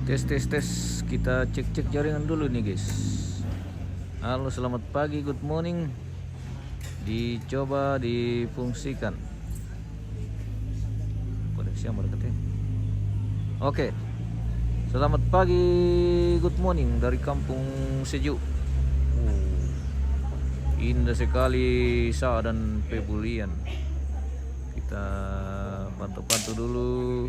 Tes tes tes, kita cek jaringan dulu nih guys. Halo, selamat pagi, good morning. Dicoba difungsikan. Koneksi yang berdekat ya. Oke. Selamat pagi, good morning dari Kampung Sejuk. Indah sekali Sa dan Pebulian. Kita pantau-pantau dulu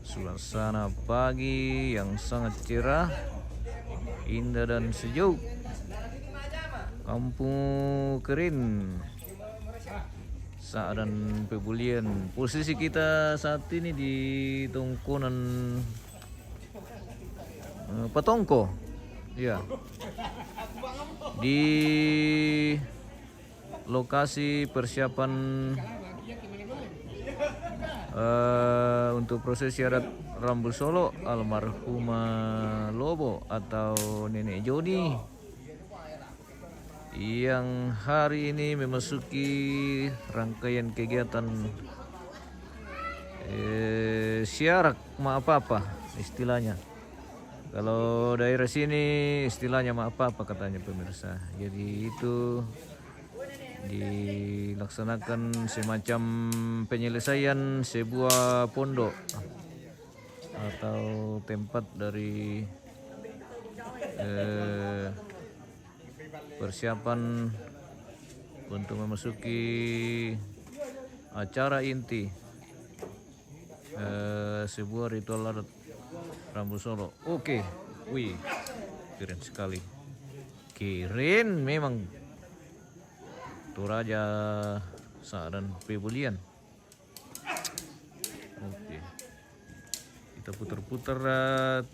suasana pagi yang sangat cerah, indah dan sejuk. Kampung Keren, Sa dan Pebulian. Posisi kita saat ini di Tongkonan Petongko, ya, di lokasi persiapan untuk prosesi adat Rambu Solo almarhumah Lobo atau Nenek Joni yang hari ini memasuki rangkaian kegiatan syarak apa istilahnya. Kalau daerah sini istilahnya apa katanya pemirsa. Jadi itu dilaksanakan semacam penyelesaian sebuah pondok atau tempat dari persiapan untuk memasuki acara inti sebuah ritual adat Rambu Solo. Oke, wih, keren sekali, keren memang. Toraja Sa dan Pebulian. Oke. Kita putar-putar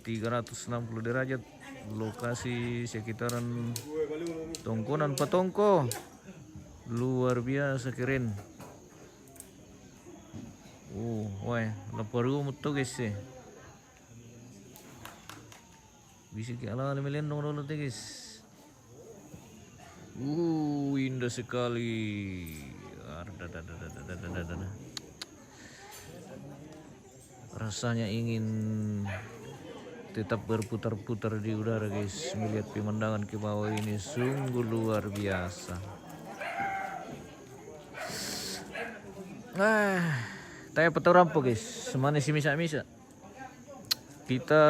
360 derajat lokasi sekitaran Tongkonan Petongko. Luar biasa keren. Wah, lapor muto guys. Bisa ke ala melendong dulu guys. Indah sekali. Rasanya ingin tetap berputar-putar di udara guys. Melihat pemandangan ke bawah ini sungguh luar biasa. Tanya petau rampo guys. Semana si misa-misa. Kita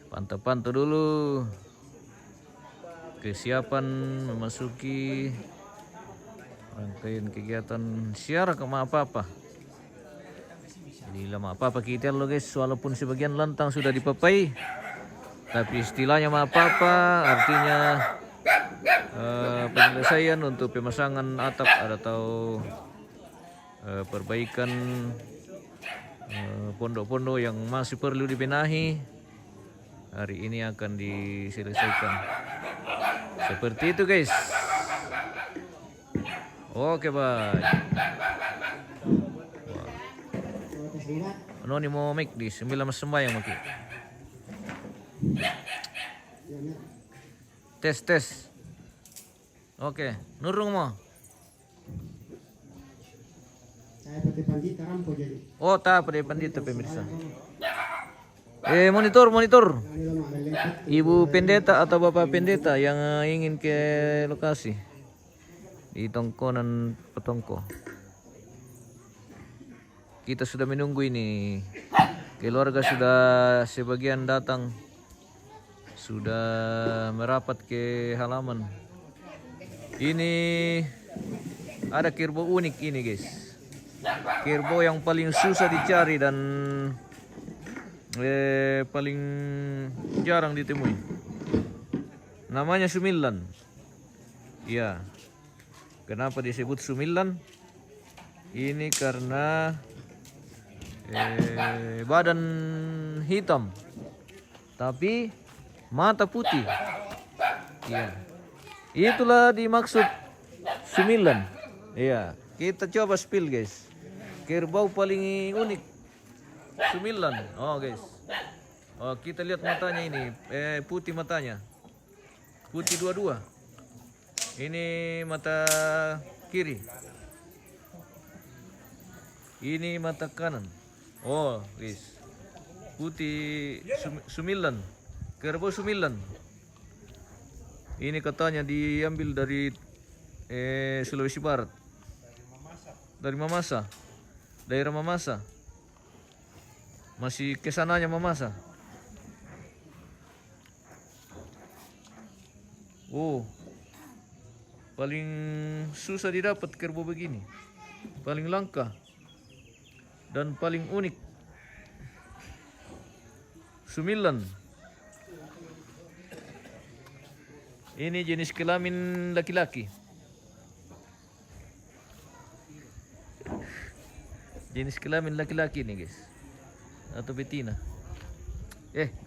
pantau-pantau dulu kesiapan memasuki rangkaian kegiatan syarak apa. Jadi lama apa kita lo guys, walaupun sebagian lantang sudah dipapai, tapi istilahnya apa artinya penyelesaian untuk pemasangan atap atau perbaikan pondok-pondok yang masih perlu dibenahi. Hari ini akan diselesaikan. Seperti itu guys. Oke baik. Ano ni mo mic di 9 sembahyang maki. Tes. Oke, nurung mo. Saya pakai pandita rampo jadi. Oh, pakai pandita pemirsa. Monitor. Ibu pendeta atau bapak pendeta yang ingin ke lokasi di Tongkonan Petongko. Kita sudah menunggu ini. Keluarga sudah sebagian datang. Sudah merapat ke halaman. Ini ada kerbau unik ini guys. Kerbau yang paling susah dicari dan paling jarang ditemui. Namanya Sumilan. Ya. Kenapa disebut Sumilan? Ini karena badan hitam tapi mata putih. Ya. Itulah dimaksud Sumilan. Ya. Kita coba spill guys. Kerbau paling unik Sumilan. Guys. Kita lihat matanya ini. Putih matanya. Putih dua-dua. Ini mata kiri. Ini mata kanan. Guys. putih Sumillan, kerbau Sumillan. Ini katanya diambil dari Sulawesi Barat, dari Mamasa, daerah Mamasa. Masih kesananya Mamasa. Oh, paling susah didapat kerbau begini, paling langka dan paling unik. Sumillan. Ini jenis kelamin laki-laki. Jenis kelamin laki-laki nih guys. Atau betina.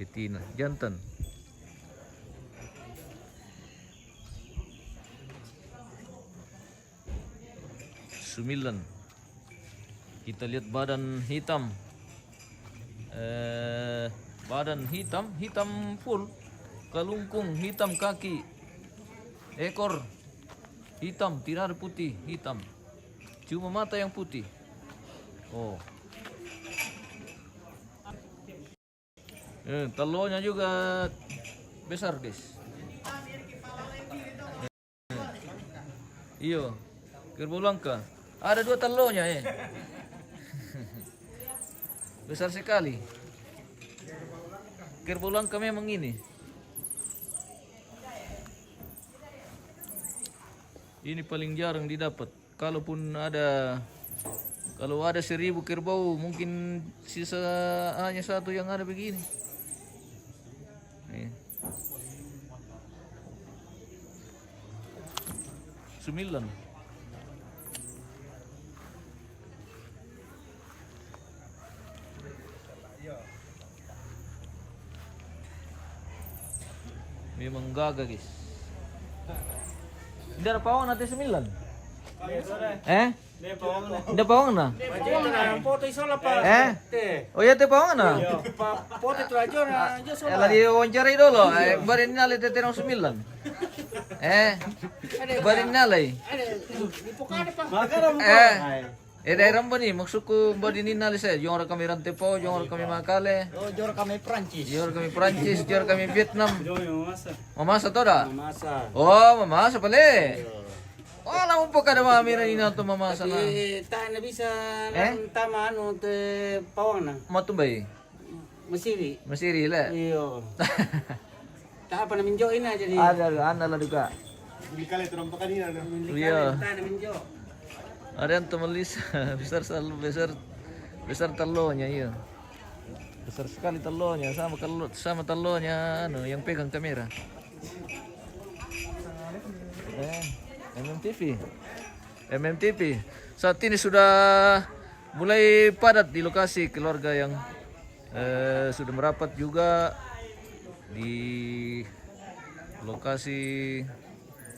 Betina, jantan. Sumillan. Kita lihat badan hitam. Badan hitam full. Kalungkung hitam kaki. Ekor hitam, tidak ada putih, hitam. Cuma mata yang putih. Oh. Telurnya juga besar, guys. Iyo, kerbau langka. Ada 2 telurnya besar sekali. Kerbau langka memang ini. Ini paling jarang didapat. Kalau ada 1000 kerbau, mungkin sisa hanya 1 yang ada begini. Nih. Sumillan. Memang gagah guys. Hindi na pawang natin Sumillan. Hindi pawang na. Oh ya te pawang na. Ela di wawancara dulu. Barin nalay teterong Sumillan. Barin nalay. Daerah ba ni? Magsuko ba din nalay saya? Yung orang kami Rantepo, yung orang kami Makale. Jor kami Prancis. Yung orang kami Prancis, yung orang kami Vietnam. Mamasa to da? Mamasa. Oh, mamasa pala wala mo pa kada mamira ni nato mamasa na. Tayo na bisa tama te pawang na. Matumbay. Masiri. Masiri la. Iyo. Ta pa namin join na jadi. Ada la duka. Bili kali turun pa kanina na. Iya. Ta namin jo. Ada yang tumelis besar telurnya iya. Besar sekali telurnya sama telurnya yang pegang kamera. MMTV. Saat ini sudah mulai padat di lokasi keluarga yang sudah merapat juga di lokasi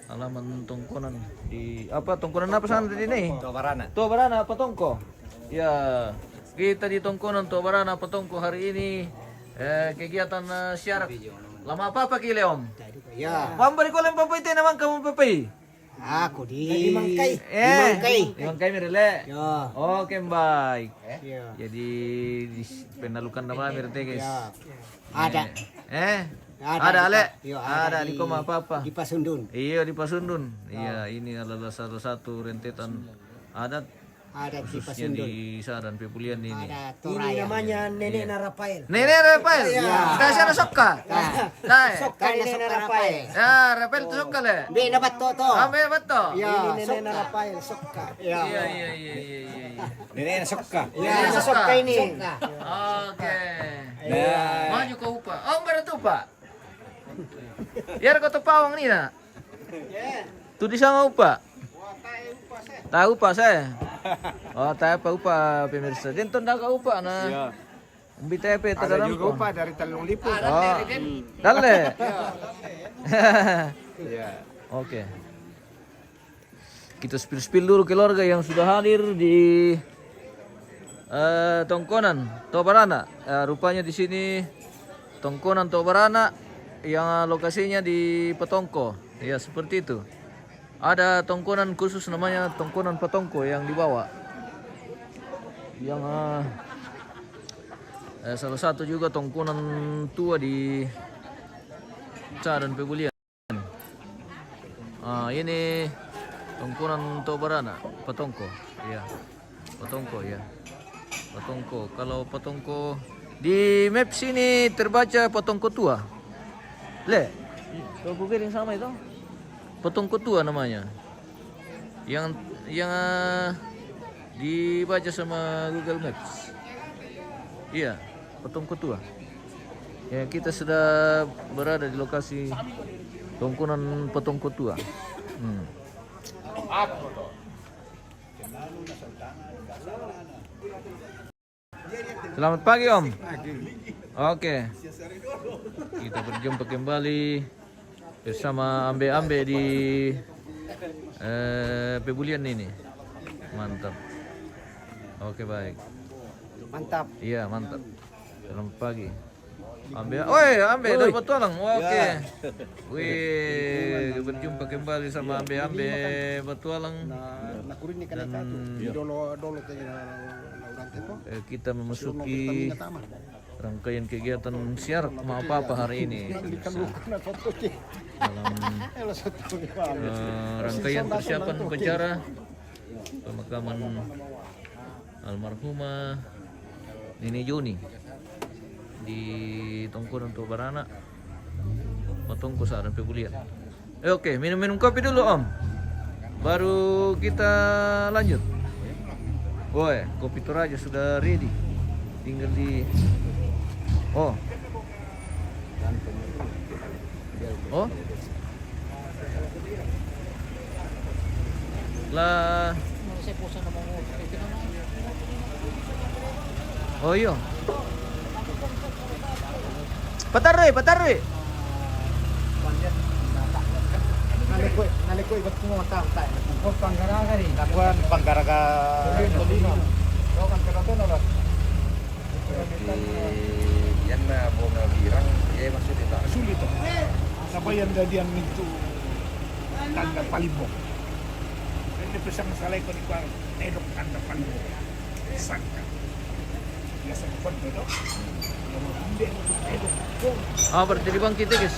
halaman tongkonan di tongkonan apa sana tadi nih? Tua Barana apa tongko? Ya, kita di tongkonan Tua Barana apa tongko hari ini kegiatan syarat. Lama apa kile om? Ya. Mambari ko lang papay tayo naman kamu papay. Aku di Mangkai. Mangkai merele. Ya. Oke baik. Ya. Jadi penalukan nama merete guys. Ada. Ada Ale. Yo, Ada di koma apa? Di Pasundun. Iya di Pasundun. Iya ini adalah salah satu rentetan adat Ada di khususnya Pasundun. di Saran Pepulian ini. Ada Ini Toraya. namanya Nenek Narapail. Nenek Rafael. Kasih ada sokka. Dai. Kaya Nenek Rafael. Ya Rafael tu sokka le. Be dapat toto. Ambil betul. Ya, Ini Nenek Sokka. Narapail, Sokka. Ya. Iya. Nenek Sokka. Ya, Sokka. Sokka ini. Oke. Nah, Maju ke upa. Oh, baru tu pak. Biar kau tu pawang ni nak. Tu di sana upa. Tahu pak saya. Oh, tahu upa pemirsa. Denton dah ke upa na. BTP ada terdalam. juga upah dari Telung Lipu. Oh. Dalle. Ya. Oke. Kita spill dulu keluarga yang sudah hadir di Tongkonan Tobarana. Rupanya di sini Tongkonan Tobarana yang lokasinya di Petongko. Ya seperti itu. Ada tongkonan khusus namanya Tongkonan Petongko yang dibawa. Yang salah satu juga tongkonan tua di Cadan Pebulian. Ini tongkonan Tobarana, Patongko. Iya. Patongko ya. Patongko. Kalau Patongko di map sini terbaca Patongko tua. Le. Kalau Google yang sama itu. Patongko tua namanya. Yang dibaca sama Google Maps. Iya, Patongko tua. Ya, kita sudah berada di lokasi tongkonan Patongko tua. Selamat pagi Om. Oke. Kita berjumpa kembali bersama ambe-ambe di Pebulian ini. Mantap. Oke baik. Mantap. Iya mantap. Selamat pagi. Ambe, ambe dari Batualang. Oke. Wih, berjumpa kembali sama ambe-ambe Batualang. Dan kita memasuki rangkaian kegiatan siar apa hari ini. Dalam rangkaian persiapan upacara pemakaman almarhumah Nini Joni di Tongkonan Tobarana, Patongko Cadan Pebulian. Oke, minum-minum kopi dulu Om, baru kita lanjut. Woi, kopi Toraja sudah ready, tinggal di oh lah. Oh iya. Patarwe. Nalikoy ba't mo matang-tay? Oh, panggaraga rin. Nakuan, panggaraga. Yan na po na birang, maksudnya tak. Sulit to. Sabayan dadian nito. Tanda palibok. Hindi pa siyang salay ko ni Kwang. Nedok tanda palibok. Sangka. Biasa ko dito. Hindi mo nedok. Berarti di bang kita guys.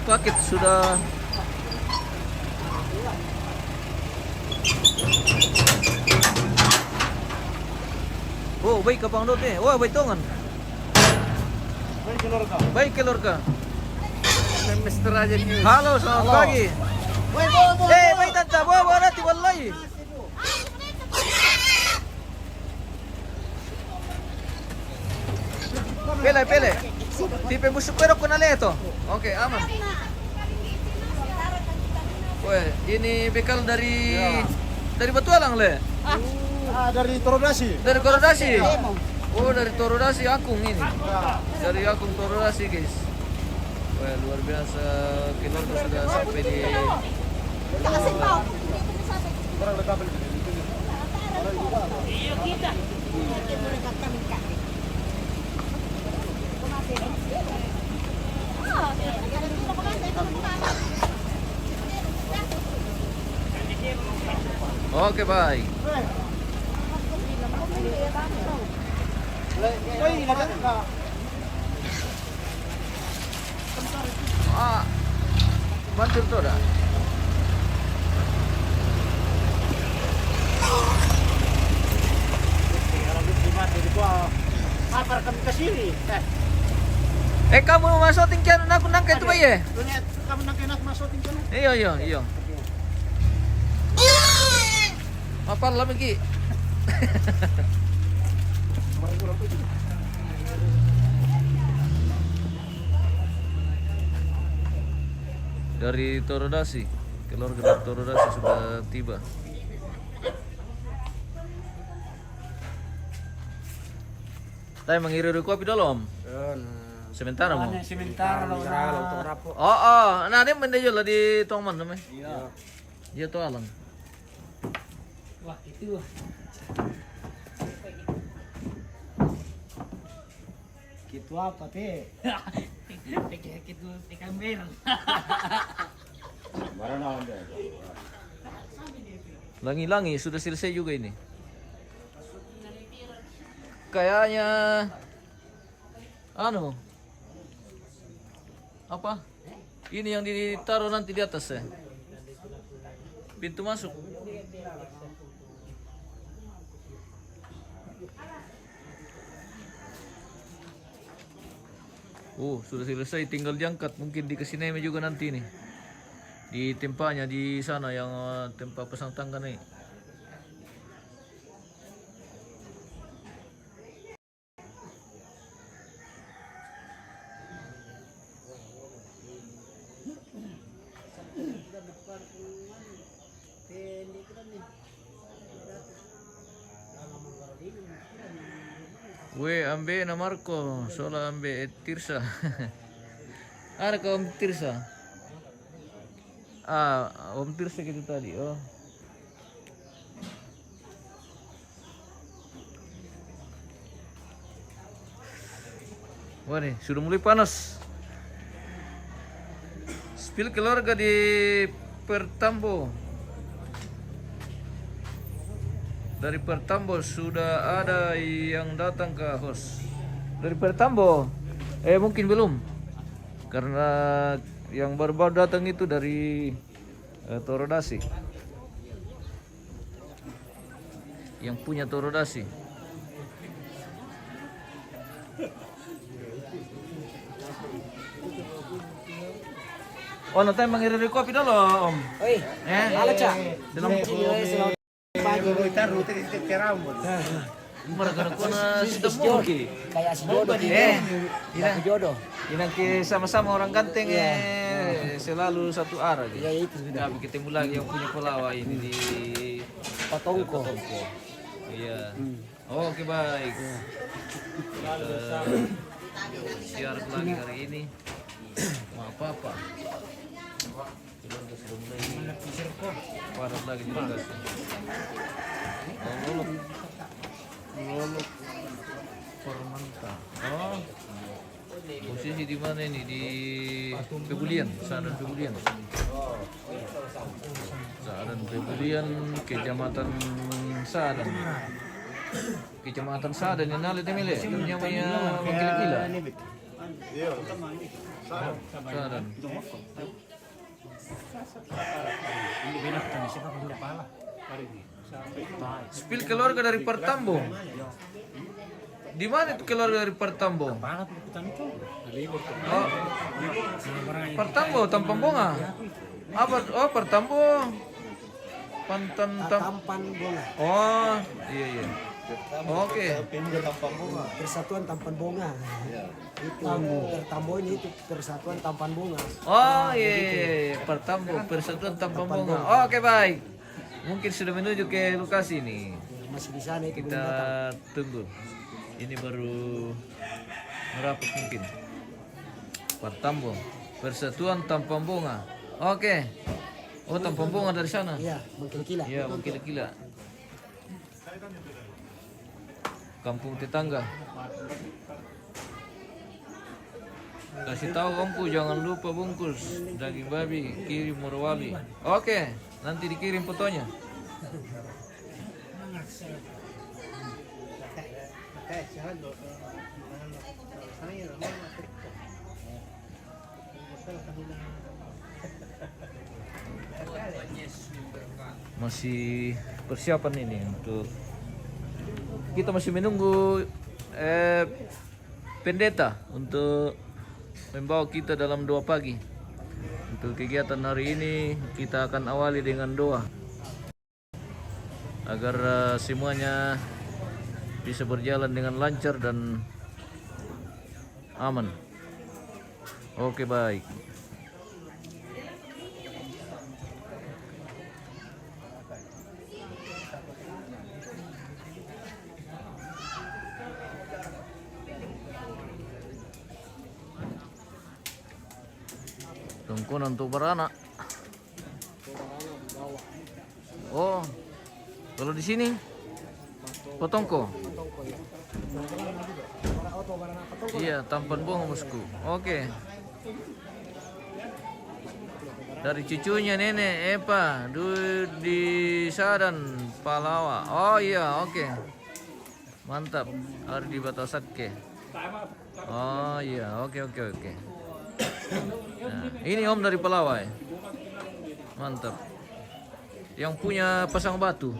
Paket sudah. Oh, baik ke Pang Dot eh. Wah, baik tongan. Baik keluarga. Mr. Raja News. Halo, selamat pagi. Baik tante, bawa nanti wallahi. Pele. Tipe busuk pero kuna leto. Oke, aman. Weh, ini bekal dari Batualang le. Dari Torodasi. Dari Torodasi. Oh, dari Torodasi Akung ini. Dari Akung Torodasi, guys. Wah, luar biasa. Keluarga sudah sampai di Oke, baik. Bantu tuh dah. Kamu masukin kan aku nangkai itu ya? Kamu nak masukin kan? Iya. Apa lah Miki? Dari Torodasi, keluarga dari Torodasi sudah tiba. Tayo mangiri kopi dulu Om. Sementara mo. Sementara na. Oh, nah ini mendejo lah di Tongman namanya. Iya. Dia tuh alang. Wah, itu. Gitu apa teh? Gitu ikan merah. Langi-langi sudah selesai juga ini. kayaknya anu apa? Ini yang ditaruh nanti di atas ya. Pintu masuk. Oh, sudah selesai, tinggal diangkat. Mungkin dikasih name juga nanti nih. Di tempatnya di sana yang tempat pasang tangga nih. We ambe na Marco, sola ambe Tirsa. Ada ke Om Tirsa? Ah, Om Tirsa gitu tadi. Oh. Wah nih, sudah mulai panas. Spill keluarga di Pertambo. Dari Pertambo sudah ada yang datang ke host. Dari Pertambo? Mungkin belum. Karena yang baru-baru datang itu dari Torodasi. Yang punya Torodasi. Oh, nanti mengirim kopi dulu, Om. Oi, halo Cak. Dalam Pagi taruh titik rambut. Mereka kuna sudah mungkin. kayak si jodoh dia. Iya. Jodoh. Ini sama-sama orang ganteng selalu satu arah gitu. Ya itu sudah. Tapi ketemu lagi yang punya pelawa ini di Patongko. Iya. Oke baik. Siar lagi hari ini. Maaf apa? Keluarga sudah mulai padat lagi di lokasi. Lolok Permanta. Oh, posisi di mana ini? Di Pebulian, Sadan Pebulian. Sadan Pebulian, Kecamatan Sadan. Kecamatan Sadan yang nalit emile, namanya Mangkila-kila. Sadan. Spill keluarga dari Pertambo. Di mana itu keluarga dari Pertambo? Oh, Pertambo, Tampambonga. Apa? Oh, Pertambo. Tampan Bonga. Oh, iya. Oke. Persatuan Tampan Bonga. Itu Pertambo ini itu Persatuan Tampan Bonga. Oh, iya. Pertambo, Persatuan Tampambonga. Oh, oke baik. Mungkin sudah menuju ke lokasi nih. Masih di sana itu Kita tunggu. Ini baru merapat mungkin. Pertambo, Persatuan Tampambonga. Oke. Oh, Tampambonga dari sana. Iya, Mangkila-kila. Iya, Mangkila-kila. Kampung tetangga. Kasih tahu omku jangan lupa bungkus daging babi kirim Morowali. Oke, nanti dikirim fotonya. Masih persiapan ini untuk kita masih menunggu pendeta untuk membawa kita dalam doa pagi. Untuk kegiatan hari ini kita akan awali dengan doa agar semuanya bisa berjalan dengan lancar dan aman. Oke baik. Tungkunan untuk beranak. Oh, kalau di sini Potongko. Iya, Tampan Bonga bosku. Oke. Dari cucunya nenek Epa di Sadan Palawa. Oh iya, oke. Mantap. Ardi Batosake. Oh iya, oke. Nah, ini Om dari Pelawai. Mantap. Yang punya pasang batu.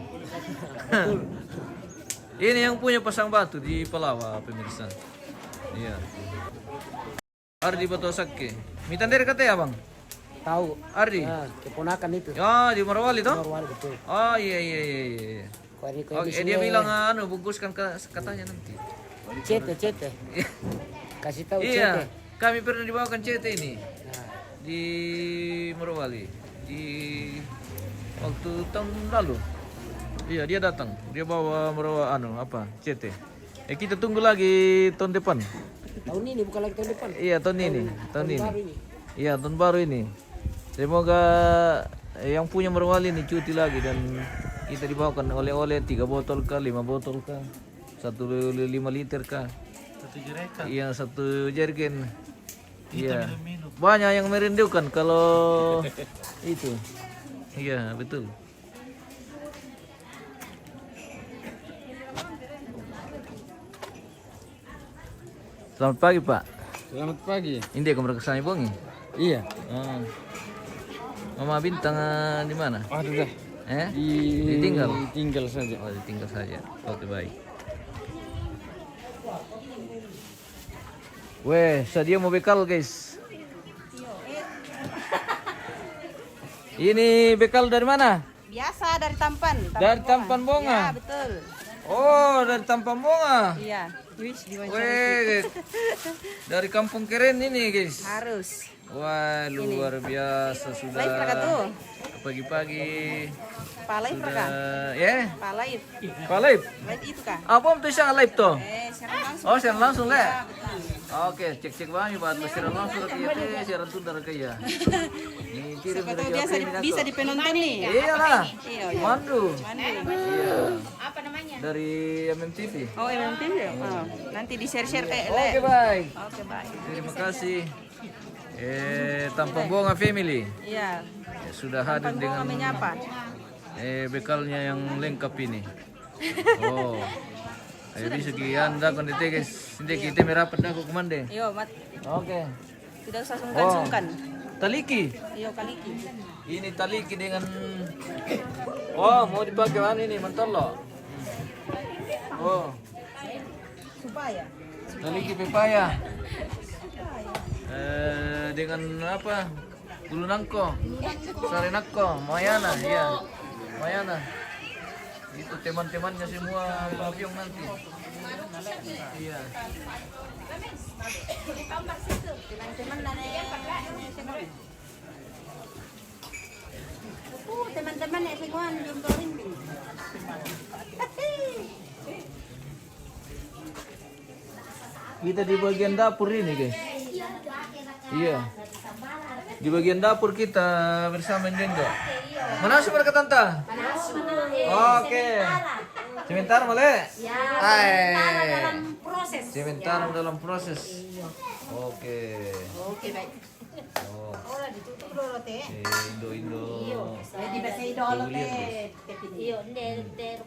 Ini yang punya pasang batu di Pelawai, pemirsa. Iya. Ardi Batosake. Mitandere kata ya, Bang? Tahu. Ardi. Nah, keponakan itu. Ya, di Morowali toh? Morowali betul. Oh iya. Oke, dia bilang bungkuskan katanya nanti. Cete. Kasih tahu Iya, cete. kami pernah dibawakan CT ini Nah, di Morowali di waktu tahun lalu. Iya, dia datang. Dia bawa CT. Kita tunggu lagi tahun depan. tahun ini bukan lagi tahun depan. Iya, tahun ini. baru ini. Iya, tahun baru ini. Semoga yang punya Morowali ini cuti lagi dan kita dibawakan oleh-oleh 3 botol kah, 5 botol kah, 1,5 liter kah. 1 jerika. Iya, 1 jerigen. Iya. Banyak yang merindukan kalau itu. Iya, betul. Selamat pagi, Pak. Selamat pagi. Ini kamu kesana bongi. Iya. Oh. Mama Bintang di mana? Aduh dah. Ditinggal. Tinggal saja. Oh, ditinggal saja. Oke, baik. Weh, Sadia mau bekal, guys. Ini bekal dari mana? Biasa dari Tampan. Dari Tampan Bonga. Ya, betul. Oh, dari Tampan Bonga. Iya. Wis diwawancara. Weh, dari kampung keren ini, guys. Harus. Wah, luar biasa Live sudah. mereka tuh. Pagi-pagi. Live mereka. Ya, Live. Live. Live itu kah? Apa om tuh siang live tuh? Siaran langsung. Oh, siaran langsung le. Oke, cek banget buat siaran langsung ke ya, siaran tunda ke ya. Ini kirim Siapa tahu bisa dipenonton nih. Iyalah. Iya. Mandu. Mandu. Iya. Apa namanya? Dari MMTV. Oh, MMTV ya? Oh, nanti di-share-share Oke, baik. Oke, baik. Terima kasih. Tampang Bonga Family. Iya. Ya, sudah hadir Tampan dengan namanya apa? bekalnya yang lengkap ini. Oh. Ayo bisa anda kondite guys. Hindi kita merapat dah ke kumande. Yo, Mat. Oke. Tidak usah sungkan-sungkan. Taliki. Yo, kaliki. Ini taliki dengan oh, mau dipakai mana ini? Mentolo. Oh, Supaya. taliki pepaya. Dengan apa? Gulunangko, sarinako, mayana, ya, mayana. Itu teman-temannya semua Babiong nanti. Iya. Teman-teman teman-teman ya semua jumtorin. Kita di bagian dapur ini, guys. Iya. Di bagian dapur kita bersama Dendo. Mana sih mereka tante? Oke. Sebentar male. Sebentar dalam proses. Oke. Oke, baik. Oh. Ora ditutup dulu teh. Indo. Di bahasa Idolo teh. Iyo,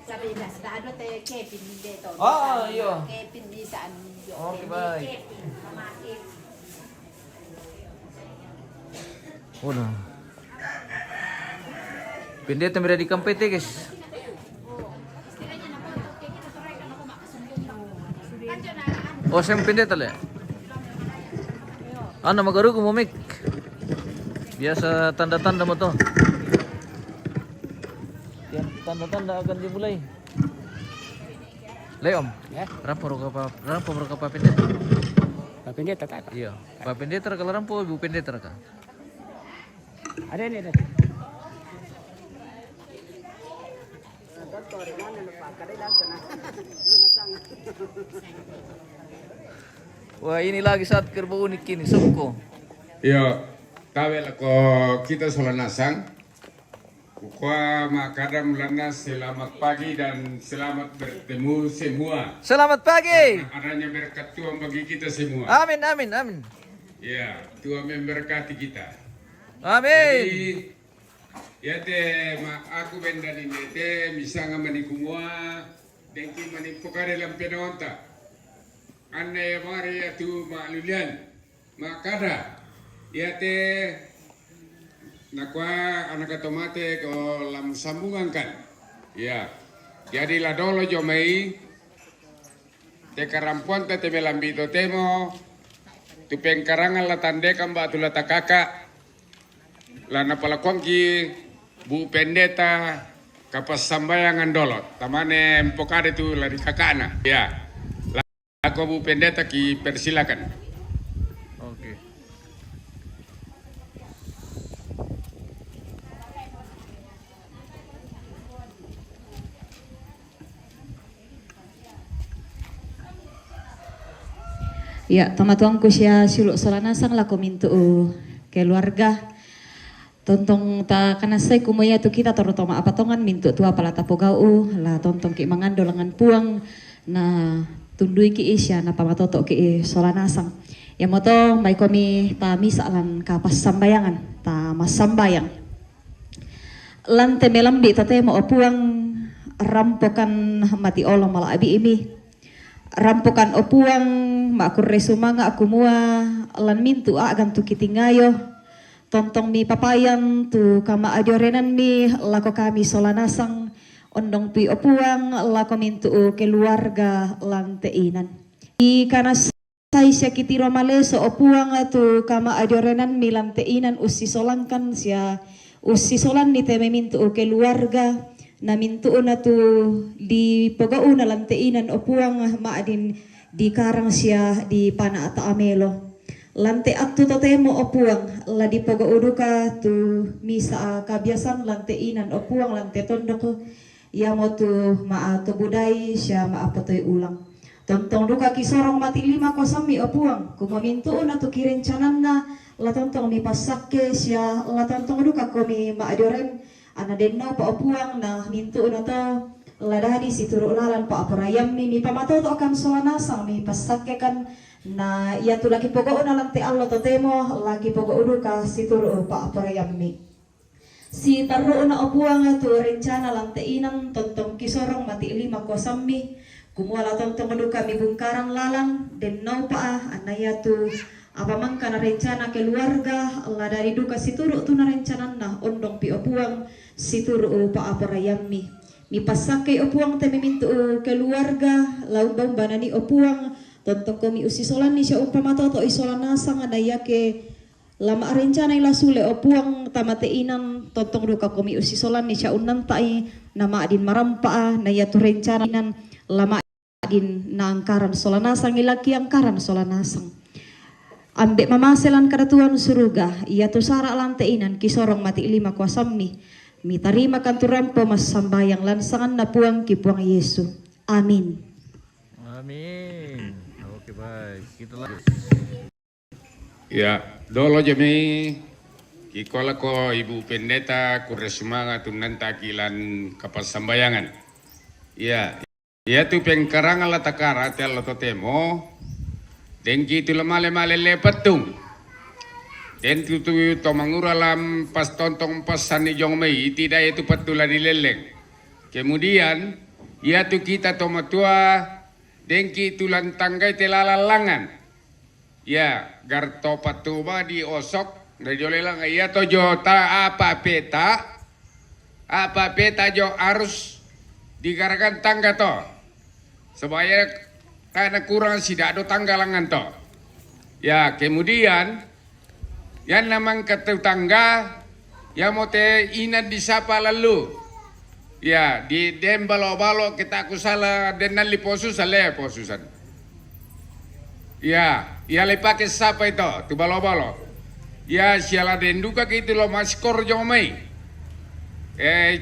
sabi bahasa ano teh kepin dito. Oh, iyo. Kepin di saan. Oke, baik. Udah. Pendeta berada di Kampete, guys. Oh, saya pendeta le. Ano magaru ko mumik. Biasa tanda-tanda mo to. Yan, tanda-tanda akan dimulai. Leom. Ya. Rampo ka pa pendeta. Tapi dia tak ada. Iya. Pa pendeta kalau rampo, ibu pendeta ka. Ada ini ada. Wah, ini lagi saat kerbau unik ini, Soko. Yo, tabel ko kita solanasang. Kukuha makadam lana selamat pagi dan selamat bertemu semua. Selamat pagi. Adanya berkat Tuhan bagi kita semua. Amin, amin, amin. Ya, Tuhan memberkati kita. Amin. Jadi, ya te aku benda ini te misalnya menikumua dengki manimpukare lampenonta. Ane mari atu malulian makada iate nakwa anak tomate ko lam sambungan kan ya jadi la dolo jomei te karampuan te melambito temo tu pengkarangan la tande kamba tu la takaka la napalakongki bu pendeta kapas sambayangan dolo tamane empokade tu la di kakana ya. Aku Bu Pendeta ki persilakan. Oke. Ya, tamatuang ko siya sulok solanasang la kominto keluarga. Tontong ta kanasay kumaya tu kita terutama apatongan minto tua pala tapogau la tontong ki mangandolangan puang na tundui ki isya na pamatoto ki solanasang. Ya moto may komi ta misalan kapas sambayangan ta masambayang. Lante melambi tate mo opuang rampokan mati olong mala abi imi. Rampokan opuang makur resumanga aku mua lan mintu agan tu kitingayo. Tontong mi papayan tu kama ajorenan mi lako kami solanasang. Ondong pi opuang lako mintu keluarga lanteinan. Di kana say siya kitiro maleso opuang tu kama adorenan mi lanteinan usi solangkan siya usi solan ni teme mintu keluarga na mintu na tu di pagauna lanteinan opuang maadin di karang siya di pana ata amelo. Lante atu totemo opuang la di pagauduka tu misa kabiasan lanteinan opuang lante tondok ya mo tu maato budai siya maapotoy ulang. Tontong duka kisorong mati 5 kosami opuang. Kumaminto na tu kirencanan na la tontong mi pasake siya la tontong duka ko mi maadoren ana denno pa opuang na minto na to la dadi situru lalan pa aparayam mi pamatoto akan solanasang mi pasake kan na ya tu lagi pogo na lanti allo totemo lagi pogo duka situru pa aparayam mi. Si taruo na opuang tu rencana lanteinan tontong kisorong mati 5 kosami kumuala tontong maduka mi bungkaran lalang den nau pa anaya tu apa mangka na rencana keluarga la dari duka situru tu na rencana na ondong pi opuang situru pa aparayami mi pasake opuang te mintu keluarga laubang banani opuang tontong komi usi solan ni siya umpamatoto isolanasang anaya ke lama rencana ila sule opuang tamateinan tontong duka komi usi solan ni siya unantai nama adin marampa na yatu rencana inan lama adin na angkaran solanasang ilaki angkaran solanasang ambek mamaselan kadatuan suruga iya tu sara lanteinan kisorong mati 5 kuasami mi tarima kanturampo mas sambayang lansangan na puang kipuang Yesu amin. Amin. Oke, baik. Kita lanjut. Ya, dolo jami kikola ko Ibu Pendeta kuresumanga tunanta kilan kapas sambayangan. Ya, ya tu pengkarangan la takara tel lo temo. Dengki tu male lepat tung. Den tu mangura lam pas tontong pas sani jong mei tidak itu patula dileleng. Kemudian ya tu kita tomatua dengki tulan tanggai telalalangan. Ya, garto patuba di osok, najolelang iya tojo ta apa peta jo harus digarakan tangga to, supaya karena kurang tidak ada tangga langan to. Ya, kemudian yang namang ketutangga, ya mote ina disapa lalu, ya di dem balo kita kusala denan liposu sale posusan. Ya, ya lepake sapa itu, tu balo-balo. Ya, siala denduka gitu lo maskor jomai.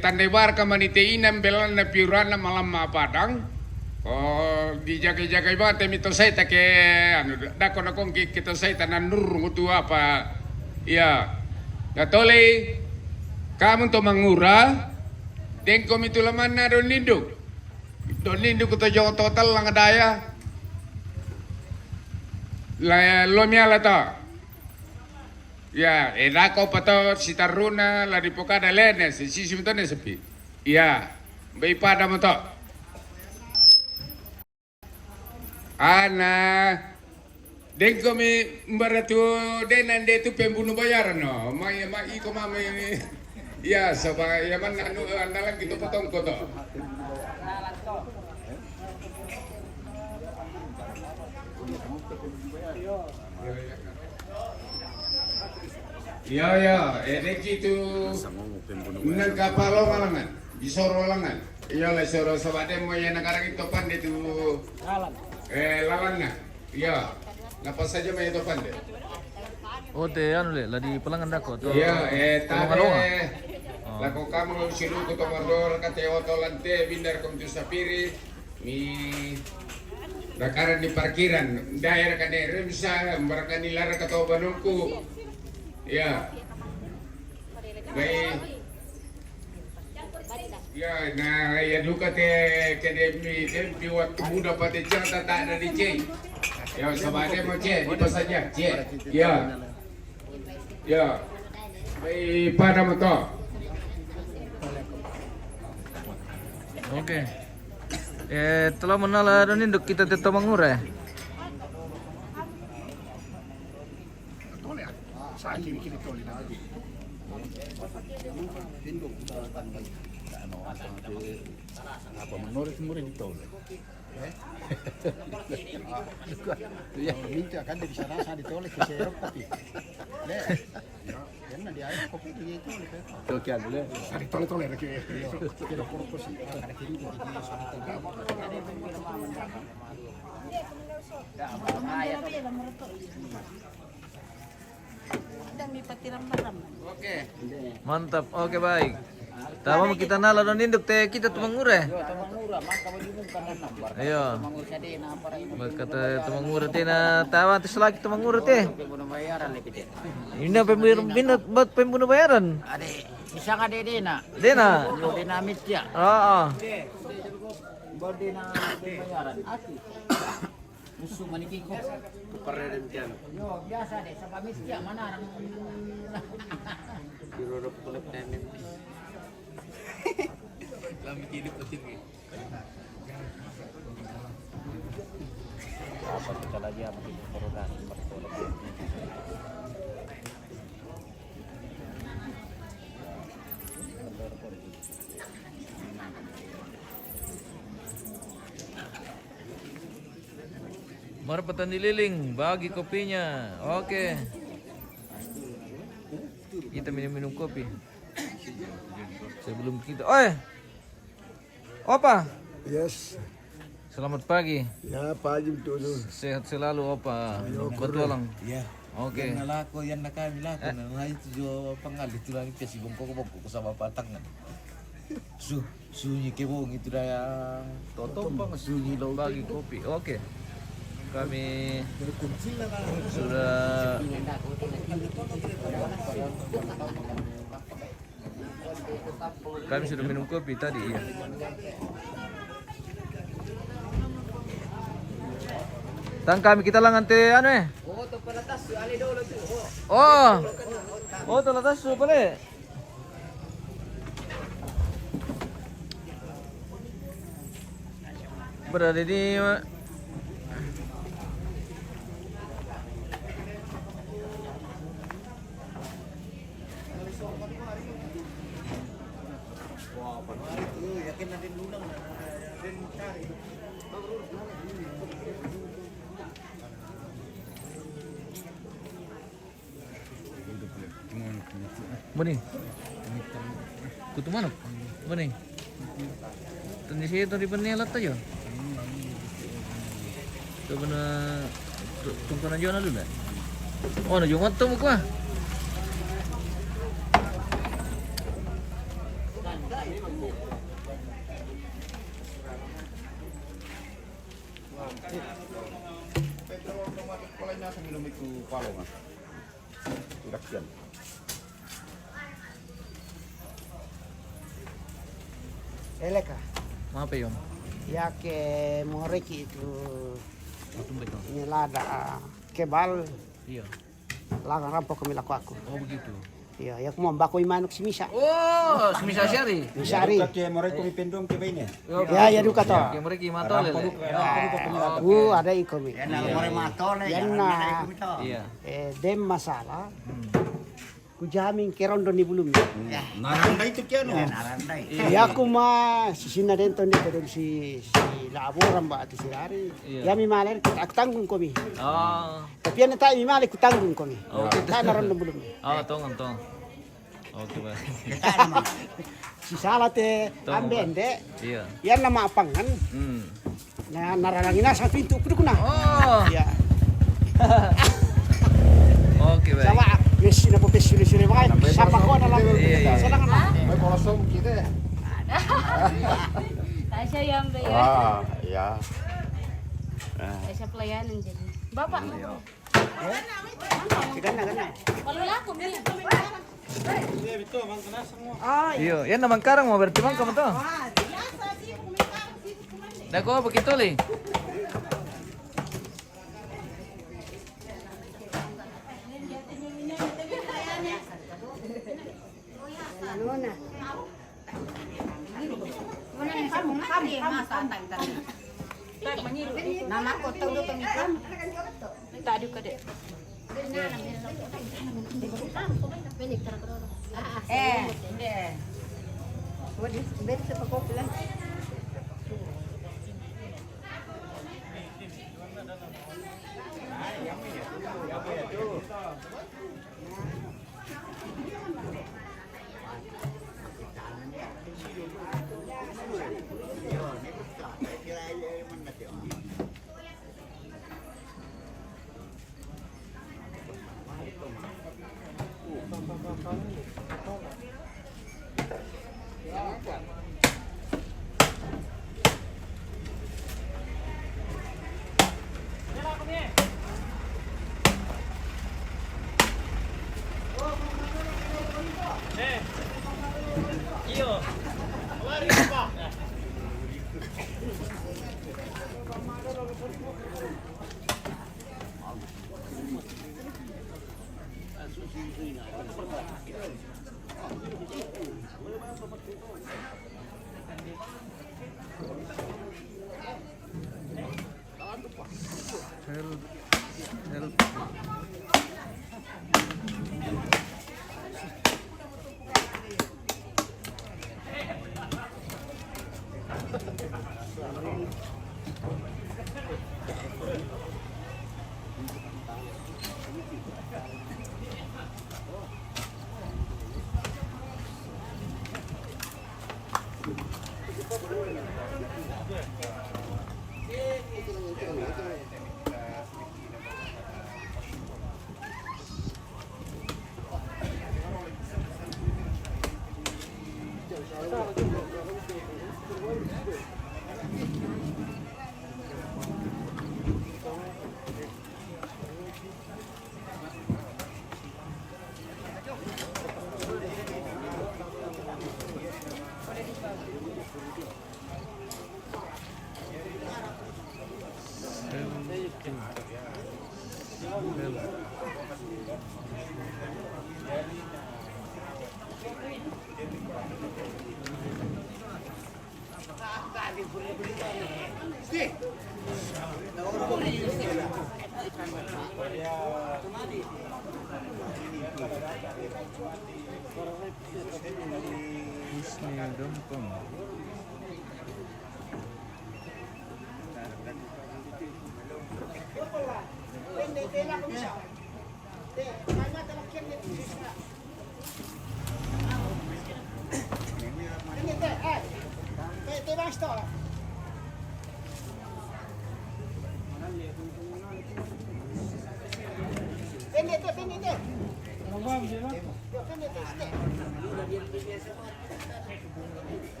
Tandebar kamanite inam belan na piurana malam padang. Oh, dijaga-jaga ba temito saya take anu dako kita saya tanan nur mutu apa. Ya. Natole kamu to mangura den komito laman na don ninduk. Don ninduk to jo total lang daya. La lomia la to ya edako pato sitaruna la dipokada lene si simtone sepi ya bei pada mo to Ana, den kami baratu denan de tu pembunuh bayaran no. Iko mama ini. Ya, sabah ya man anu andalan gitu potong koto. Ya, edek itu nagkapalo malangan, bisoro langan. Iya lah soro sabade mo yan nakarang itu pande tu lalan na. Iya, napas saja may itu pande. Oh, te anu le, lah di pelangan dako tuh. Iya, Tulungan-tulungan. tade. Lako kamu silu ko tomandor kate otolante bindar kom tu sapiri mi nakaran di parkiran daerah kade remsa mbarakan di lara kato banungku. Iya. Baik. Ya, nah ya duka te akademi tempi waktu muda pada cerita tak ada di C. Ya, sabade mau C, di saja C. Ya. Ya. Baik pada motor. Oke. Telah menala dan induk kita tetap mengure. Tole ya. Sa kiri tole na. Apa menurut itu? Ya, minta kan dari sana saya ditolak ke serok tapi. Le. Karena dia air kopi dia itu le. Tokian dulu. Sa tole na kiri. Kira korpo sih. Ada kiri di dia sana. Oke. Mantap. Oke, baik. Tama mo kita nala dan induk te kita tuh mengure. Ayo. Kata tuh mengure te na tawa tes lagi tuh mengure te. Ini buat pembunuh bayaran. Ade, bisa nggak dede na? Dena. Lo dinamit ya. Oo. Bodi na bayaran. Aki. Musuh maniki ko. Keparen tian. Yo, biasa deh, sa pamis ya mana nang. Dirorok tulip temen. Lami kini penting ni. Apa kita lagi apa kita korban bertolak. Marpatan dililing, bagi kopinya. Oke. Kita minum kopi. Sebelum kita, Opa. Yes. Selamat pagi. Ya, pagi dulu. Sehat selalu, Opa. Betulang. Ya. Oke. Yang nalako yang nakami lako na itu jo pangalit tu lang pesi bongko ko sama patangan. Sunyi kebong itu dah toto bang sunyi lo Bagi kopi. Oke. Kami sudah minum kopi tadi ya. Tang kami kita langan teh anu Oh, to latas su pala. Berada di yakin nanti lunang Bening. Kutu manok. Bening. Tadi saya tadi penelat aja. Tuh bener tunggu aja na dulu. Oh, na jumat tuh muka. Eleka. Maaf ya, Om. Ya ke moreki itu Tumben dong. nyelada kebal Iya. langan rampok kami laku aku. Oh, begitu. Ya, ya kumam bakoy manok si Misa. Oh, semisa syari. Misari. Kaya mo rin kumipindong kaya ini. Ya, ya duka to. Oke, mereka matole. Ada ikomi. Yan na mo rin matole. Yan na. Iya. Dem masalah. Kujamin kerondo ni belum. Naranday ito kaya no. Naranday. Ya aku mah sisina dento ni pedon si laboran ba ati si Ari. Iya. Ya mi maler aku tanggung komi. Oh. Tapi ana tayo mi maler ku tanggung komi. Oke. Ta narondo belum. Oh, tong. Oke, Pak. Kita naman. Si salah te Tong, ambende. Iya. Yan na maapangan. Na nararangina sa pintu kudu kuna. Oh. Ya. Oke, baik. Sama wis na po suri-suri makay. Sapa ko na lang. Iya. Sadangan na. May kolosong kita. Tasya yang bayar. Ah, iya. Tasya pelayanan jadi. Bapak. Gana. Kalau laku nih. Iya, yan naman karang mo berarti bang kamu to. Dako begitu li. Nama ko tahu pemikiran. Tadi ka deh. Hindi. Wadis, beto pa ko pala.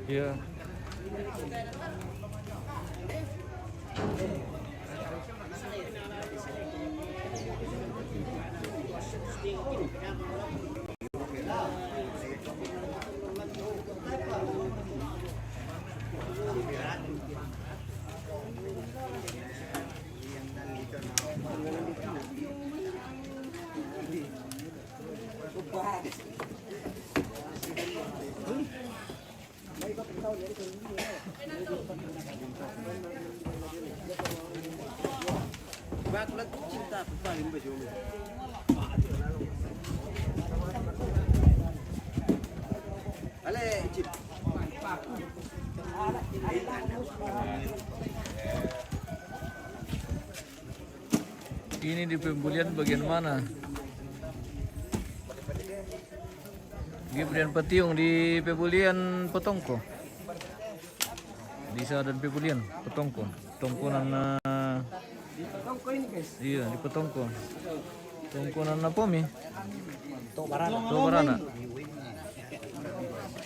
Iya. Subah. baklat cinta paling baju. Ale, cip. Ini di pembulian bagian mana? Di pembulian Petiung, di pembulian Petongko. Di dan pembulian Petongko. Petongkonan iya di Petongko. Petongkonan apa mi? Tobarana.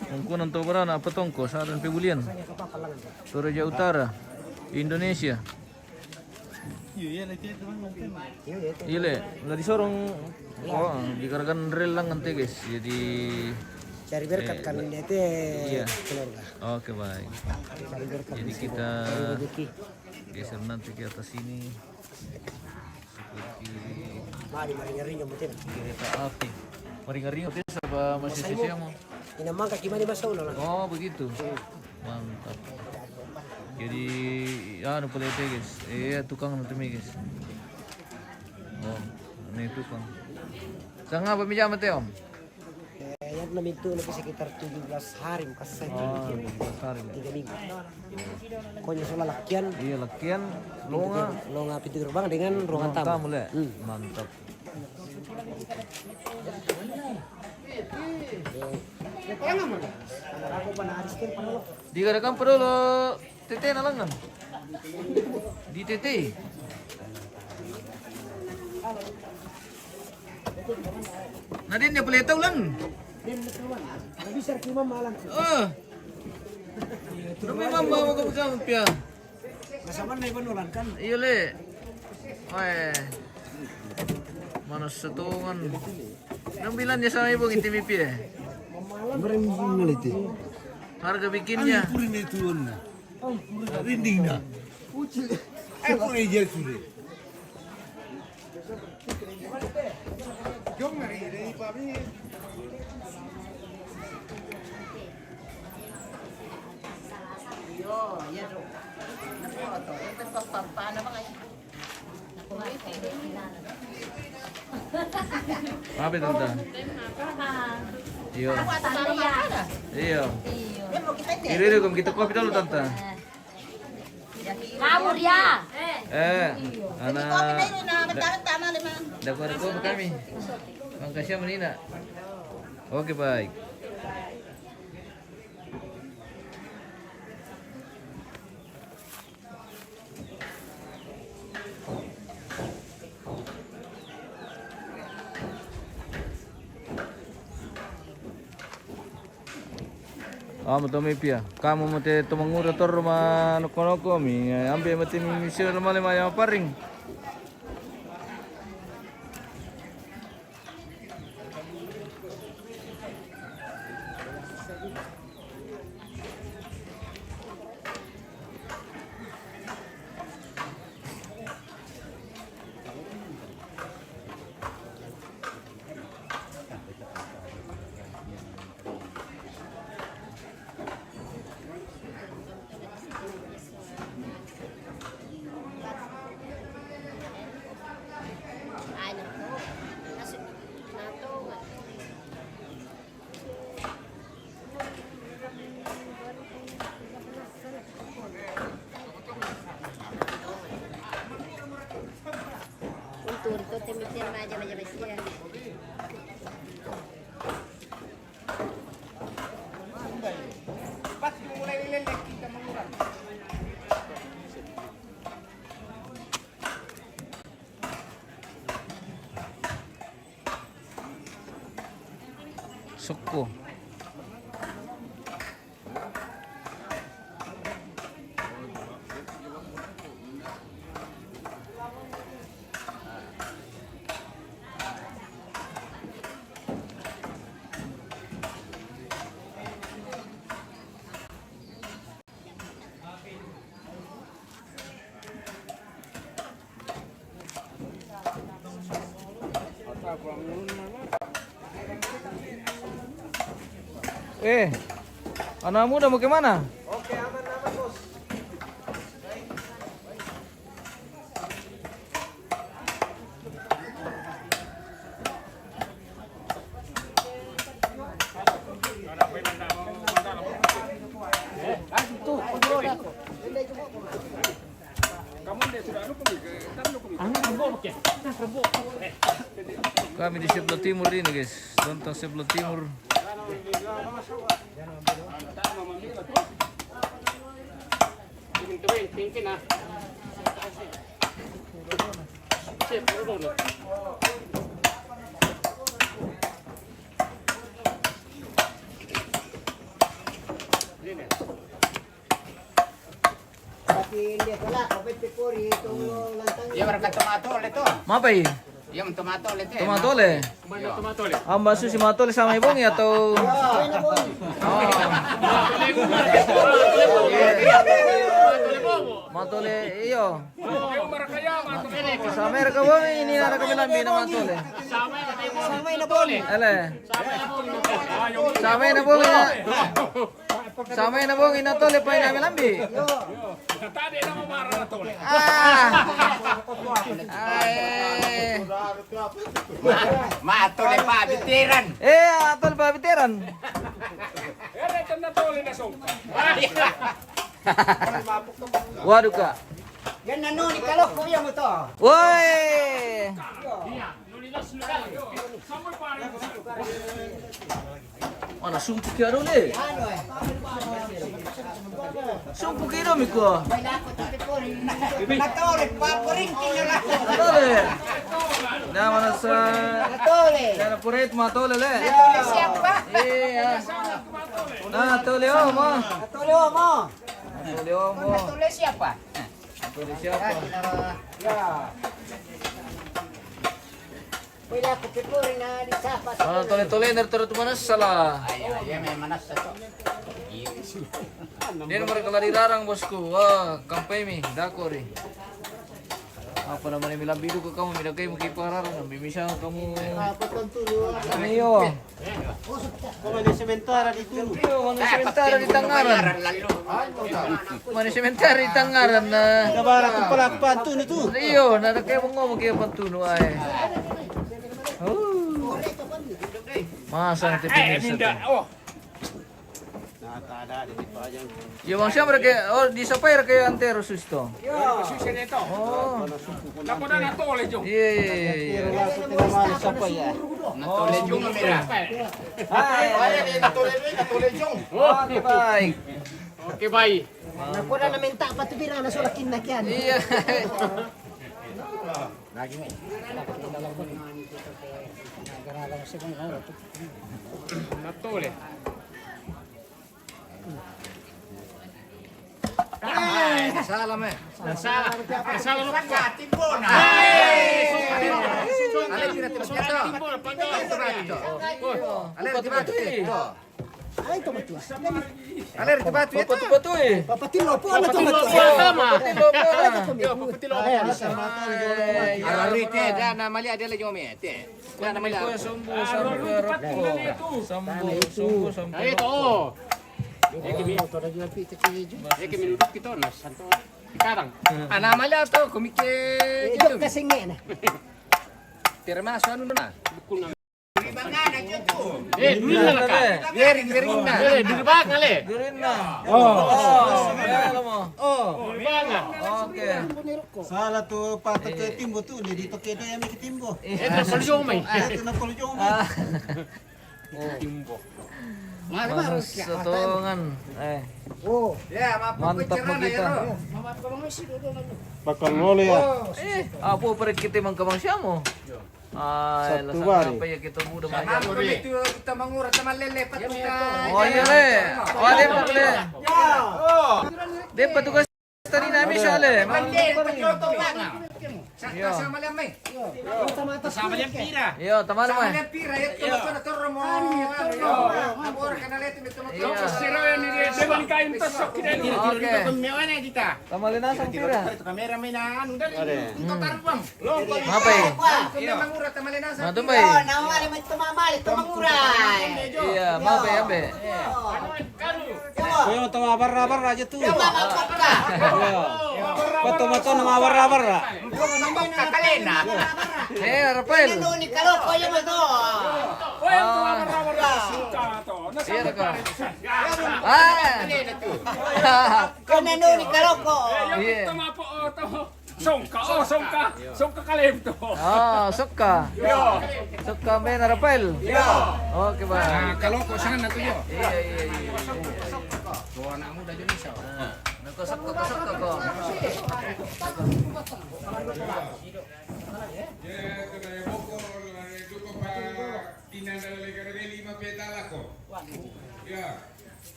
Petongkonan Tobarana Petongko dan pembulian. Toraja Utara, Indonesia. Iya le, nggak disorong. Oh, dikarakan rel lang nanti guys. Jadi Cari berkat kan dia teh iya. keluarga. Oke baik. Cari berkat. Jadi kita rezeki. geser nanti ke atas sini. Seperti Mari ngeri betul. kereta api. Mari itu sama masih sisi mau. Ini mangka gimana bahasa ulang. Oh begitu. Mantap. Jadi anu pelete guys. Tukang nanti guys. Oh, ini tukang. Sanga apa mijam teh om? Yang namin itu lebih sekitar 17 hari kasih Oh, besar ini. 3 minggu. Pokoknya soal lakian, Iya lakian longa. longa pintu gerbang dengan ruangan tamu. Le. Mantap. Dikadakan perlu tete nalangan. Di tete. Nadin ya boleh tahu lang. Bisa kima malam. Tapi mama mau ke bersama pia. Kasama na ibang ulan kan. Iya le. Mana setungan. Nang bilang dia sama ibu inti mipi ya. Merem ngeliti. Harga bikinnya. Purin itu na. Rinding na. Aku aja sudah. Apa itu tante? Iya. Iya. Ini kung kita kopi dulu tante. Ngawur ya. Anak. Dapat ko kami. Makasih menina. Oke baik. Matami pia. Kamu mate tumangura tor ma noko mi. Ambe mate mi misir male ma yang paring. Untuk temitin aja ya. Soko. Anak muda mau kemana? Oke, aman bos. Kami di sebelah timur ini guys, tentang sebelah timur. Tapi hindi wala, kapit pipuri itong lantang. Iya mereka tomato itu. Mapai? Iya tomato itu. Tomatole? Amba susi matole sama ibongi atau? Matole iyo. Sa Amerika bo ini na kami lambi na matole. Samay na boli. Ele. Samay na bo ina. Samay na bo ina tole pa namin lambi. Ah. Ay. Matole pa bitiran. Atol pa biteran. Waduh kak. Yan na no, ni kalok ko mo to. Woi. Mana sumpuk ya dole? Ano eh? Sumpuk ino miko. Wala ko to pipuri. Natole, papuring kinala. Dole. Na mana sa Natole. na puret matole le. Siapa? Iya. Na tole o mo. Natole mo. Tole o mo. Natole siapa? Tole siapa? Ya. Wala ko pipuri na di sapa. Mana tole nertero tu mana salah. Iya memang manas itu. Dia mereka lari larang bosku. Wah, kampai mi, dakori. Apa namanya milang bidu ke kamu, milang kayak mungkin pararang, bisa kamu. Ako tontulo. Iyo. Kumani sementara di tulo. Iyo, mana sementara di Tangaran. Mana sementara di Tangaran na. Nabara ko pala pantu nito. Iyo, na kayak mau ngomong kayak pantuno ay. Masa nanti pinggir satu. Ya bang siapa mereka? Di Sapphire kayak antero susto. Oh. Iya. Natole jung mira. Oke baik. Oke baik. Nakuha na minta patubira na sulakin na kyan. Iya. Natole. Salam eh. Salah lu kan timbona. Ale tira tira tira. Ale tira tira. Ay, tumatua. Ale tira tira. Patu eh. Papatilo po, ano tumatua? Papatilo po na. Ararite dan namanya ada lagi omete. Kuya naman ko sumbo sambo. Ito. Eki minudut kita nas santo ikarang. Namanya to komike Ito kasi nga na. termasuk anu na. Dulu na ka. Gering na. Dulu ba ngale? Gurin na. Oh. Alam mo. Banga. Oke. Sala to pato ke timbo tu, dito ke na yami ke timbo. Ito paljo may. Ito na pala yung Timbo. Sotongan. Oh, Ya, Mantap begitu. pakangole ya. Apa perit kita mangkamang siya mo? Ay, Sabtu lasang bari. apa ya kita muda Sama maya. itu kita mengurat sama lele patuka. Oh iya le. Oh dia pa le. Dia petugas tadi namin siya le. Mande pajoto banga. Sakta sama lemay. Sama yang pira. Yo, teman Sama mo. yang pira itu betul betul mo. Abor kana lete betul betul. Iya. Siro yang ini dewan kain tosok kita. Oke. Mewana kita. Tamalin na sang pira. Itu kamera may na anu dari. Itu tarbang. Apa ya? Iya mengurat sama lena sa. Ano ba eh? Nawali mo ito mamali, ito manguray. Iya, mape abe. Kuya ito mabar-rabar aja tuh. Mamapap ka. Pato-mato na mabar-rabar ra. Kakalena. Rafael. Ni kaloko yung ito. Iya ka. Ah. Kanano ni kaloko. Iya. Songka kalim to. Sokka. Sokka main Rafael. Oke, Bang. Nah, kalau kok sana tuh yo. Iya. Bawa anak muda Indonesia. Nako sokka ko.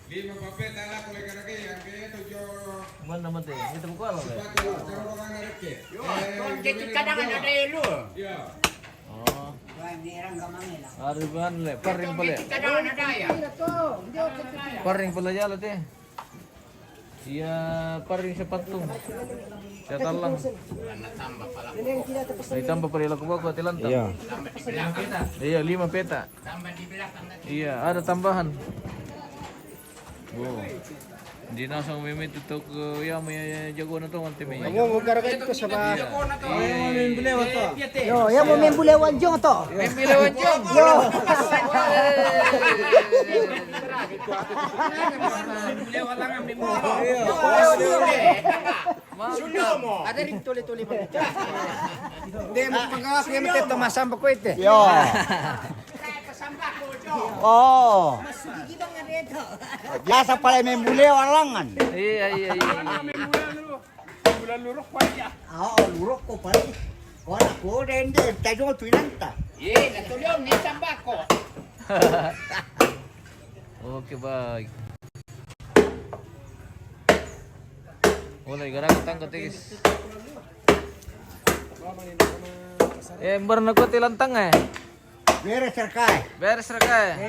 Lima papel lako lekarake yang kaya tujuh. Mana naman te? Ito mo ko alam eh. Jadi kadang ada elu. Ya. Oh. Ariban le, paring pala. Kadang ada ya. Paring pala yala te. Iya, paring sa patung. Siya talang. Ay tambah pala ila ko ba ko tilanta. Iya. Iya, 5 peta. Tambah di belakang. Iya, ada tambahan. Oh. Hindi na sa umimit ito ko ya may jago na to manti may. Mo magkaragay ko sa ba. Yo, ya mo main bulewan jong to. Pemilawan jong. Yo. Ada ring tuli-tuli pa. Hindi mo pagawa kaya mo teto masamba ko ite. Yo. Oh. Biasa pala may bulew alangan. Iya. Bulan lurok pa ya. Oo, lurok ko pala. Wala ko rin din. Tayo ko tuilanta. Natulong ni Sambako. Oke, baik. Mulai garang tangga tigis. Ember na ko tilantang eh. Beres serkay. Beres ra ka eh.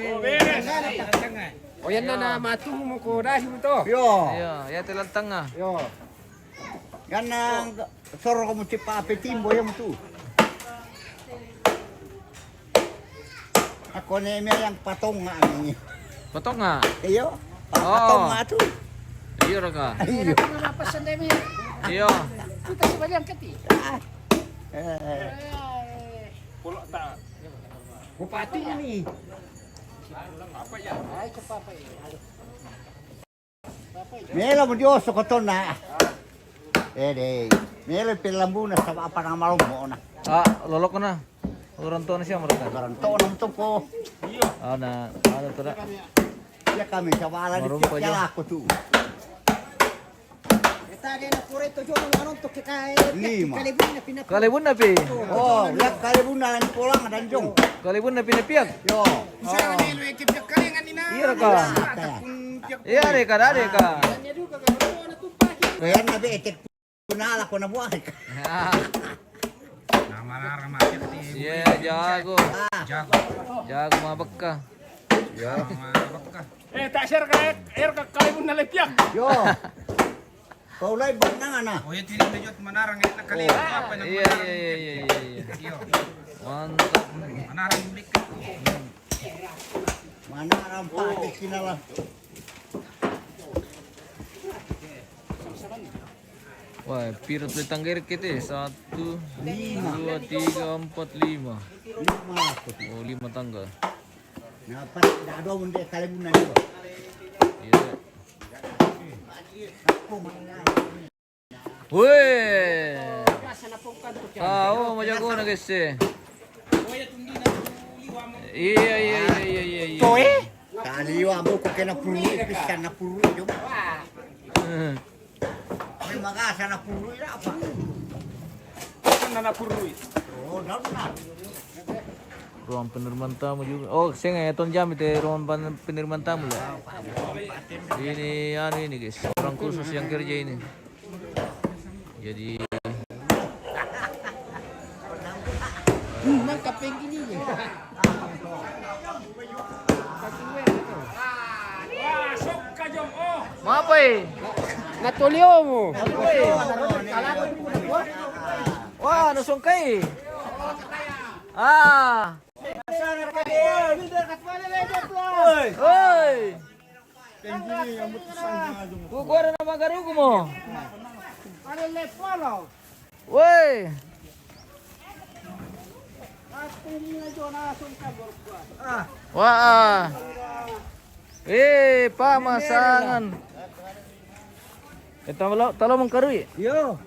O yan na matung mo ko dahil mo to. Yo. Iya, ya tilantang ah. Yo. Ganang soro ko mo si Pape Timbo yung tu. Ako na yung patong nga ani. Potong nga. Iyo. Patong nga tu. Iyo ra ka. Iyo. Iyo. Kita sebagian keti. Bupati ini. Melo mo Diyos ko to na. Melo pilambuna sa apa nga malum mo na. Lolok ko na. Orang tua na siya mereka. Karon to nang to ko. Ada to na. Ya kami sa wala di Marumpa kaya ako tu. Tadi na pure to jong anon to kay. Lima. Kalibun na pi. Oh, ya kalibuna lang pulang dan jong. Kalibun na pinapiyak. Yo. Sana ni lu ekip kalingan ni na. Iya ra ka. Iya re ka, dare ka. Kaya na be etek punala ko na buhay. Nama ramakit ni. Iya, jago. Jago mabak ka. Tak share ka kalibun na lepyak. Yo. Kau lai bang na. O yan tinig na manarang na kalingan apa na. Iya. Mantap. Manarang mulik. Mana rampak kinala. Wah, pirot ulit tanggir kita eh. 1, 2, 3, 4, 5. 5 ako. Oh, 5 tangga. Dapat dado munde kalibuna ni. Iya. Weh. Tahu mau jago na guys eh. Iya. Toy? Kaliwa mo ko kena puru, piskan na puru yo. May magasa na puru ira apa? Na napurui. Oh, na. Ruang penerimaan tamu juga. Oh, saya nggak eton jam itu ruang penerimaan tamu lah. Ini ini guys, orang khusus yang kerja ini. Jadi Mangkap yang ini ya. Wah, sok ka jong oh. mau apa eh? Natulio mo. Wah, nusungkai. Ah. Oi. Gua ada nama garuku mo. Ada lepolo. Woi. Wah. Pamasangan. Talo mengkarui. Yo.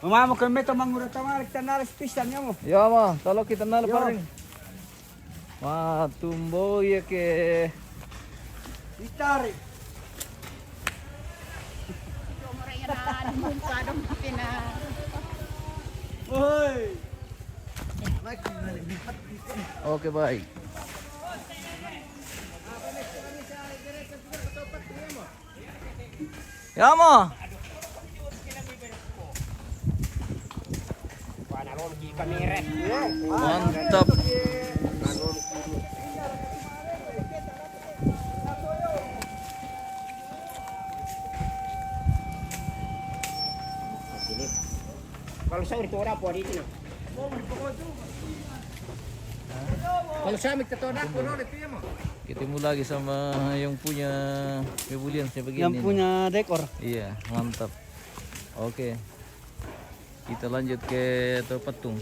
Mama ko meto mangura tamarik tanaris pisan niya mo. Ya mah, kalau kita nal paring. Mah tumbo ya ke. Itari. Oi. Oke baik. Ya mah. Mantap. Kalau saya itu orang apa di sini? Kalau saya minta tahu nak kono itu ya mah. Ketemu lagi sama yang punya pavilion saya begini. Yang punya dekor. Iya, mantap. Oke. Kita lanjut ke patung.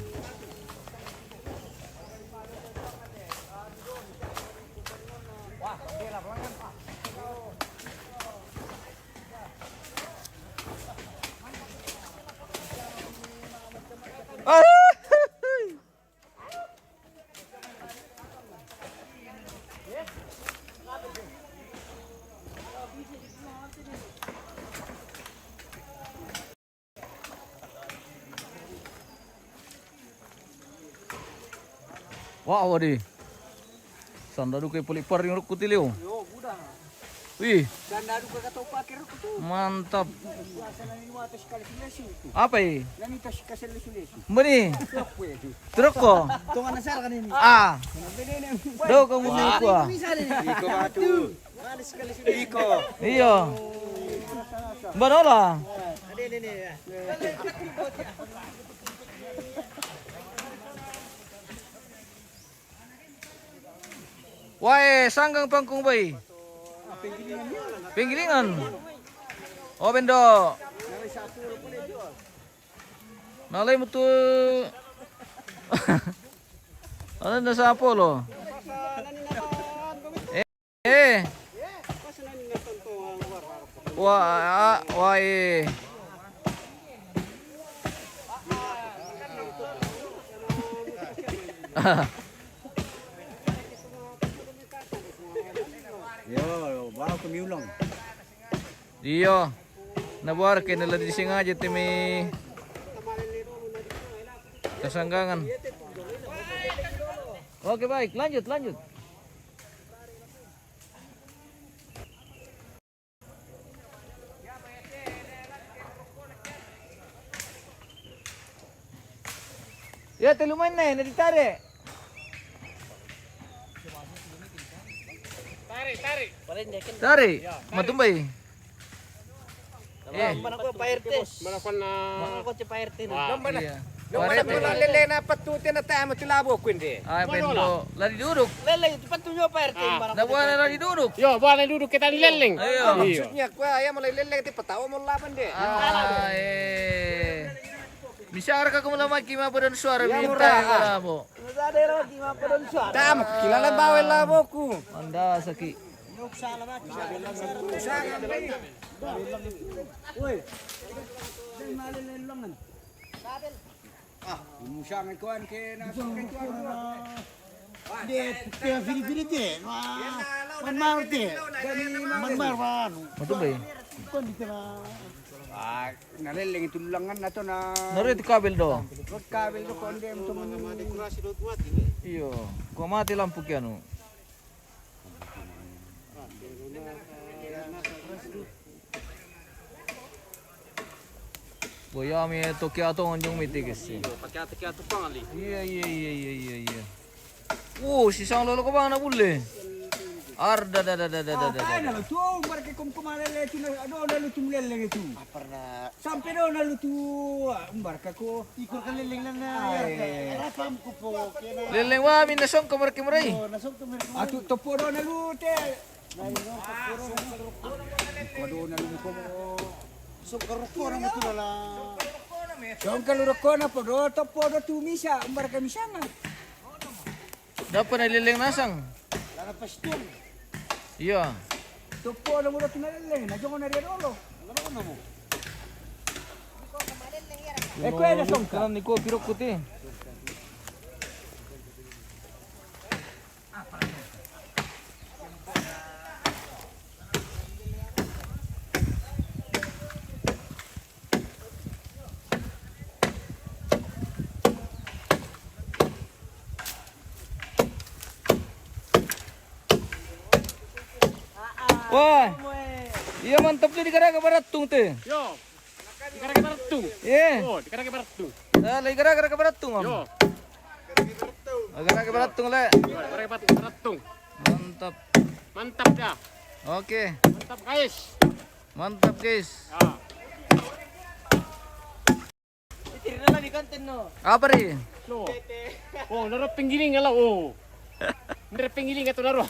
Wah, wadi. Sandaru ke pelipar yang rukuti leo. Yo, budak. Wih, Sandaru ka katopa kira ko tu. mantap. Sana ni mo atas kali silesi tu. Apa ini? Nani tas ka silesi. Bani, Apa itu? truk ko. Tungan nasar kan ini. Ah, Bene daw kamu ko ah. Iko batu. Manis kali sudah. Iko. Iya. Banola. Wae, sanggang pangkung bay. Pinggilingan. Oh bendo. Nalay mo to. Ano na sa Apollo? Eh. Wae. Yo, bawa ke miulong. Iyo. Nabuar kay nila di singa aja timi kasanggangan. Oke baik, lanjut. Ya, telumain na, naditari. Tarik. Matumbay. Mana ko pa RT? Mana ko na ko pa RT na. Iya. Mana ko na lele na patutin na tayo matilabo ko hindi. Ay, pendo. Lari duduk. Lele patunyo pa RT mana. Nabuhan na lari duduk. Yo, buwan na duduk kita leleng. Ayo. Maksudnya ko ay mo leleng ti pataw mo laban de. Ay. Bisa ka kumulama kima pa doon suara Ya, minta murah. ka mo. Tam kilala bawel labo ko. Anda saki. Musyang ikuan ke na Dia kaya fili-fili te. Man te. Man. Matumbay. Kon dito na. Nalileng itulangan na to na. Nari ti kabel do. Rod kabel ko konde mo tuman dekorasi do tuat. Iyo. Kung mati lampu kiano. Boya mi to kiato onjong mitigis. Pakai ato pang ali. Iya. Sisang lolo ko bang nabuli? Arda. Ay na to, barke kum kumalele tu na ado na lutum leleng itu. Aparna. Sampai do na lutu barka ko ikor kan leleng lang na. Rapam ko po. Leleng wa min nasong kamar kimray. Atu topo do na lute. Kodo na luko mo. Sukaroko na mo tulala. Song kaluroko na po do topo do tumisa barka misana. Dapat na leleng nasang. Lana pastor. Iya. Topo na mo do tunaleleng na jongo na ria dolo. Ano mo? kuya na song ka. Kalam ni ko pirok kuti. Wah, iya mantap tuh di Karaga Baratung tuh. Yo. Dikara baratung. Iya. Oh, dikara baratung. Lagi Karaga Baratung om. Yo. Karaga Baratung le. Dikara baratung. Mantap. Mantap dah. Oke, Mantap guys. mantap guys. Ah. Apa ri? No. Oh, naro pinggiling ala oh. Naro pinggiling ato naro.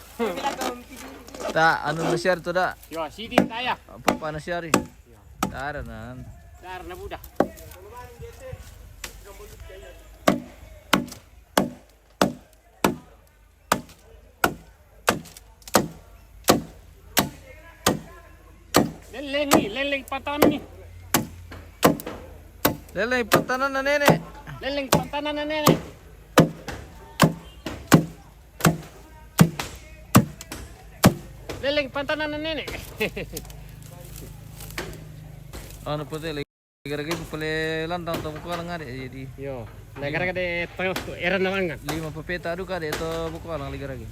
Tak, anu nasyar tuh dak. Yo, sidin taya. Apa nasyari? Tara nan. Dar na budak. Leleng pantanan ni. Lele pantanan na nenek. Leleng pantanan na nenek. Leleng pantanan na nenek. Ano po te? Lagi pala lantang to buka lang ada jadi Yo, negara kade tayo era naman nga. 5 papeta adu ka ito buka lang lagi.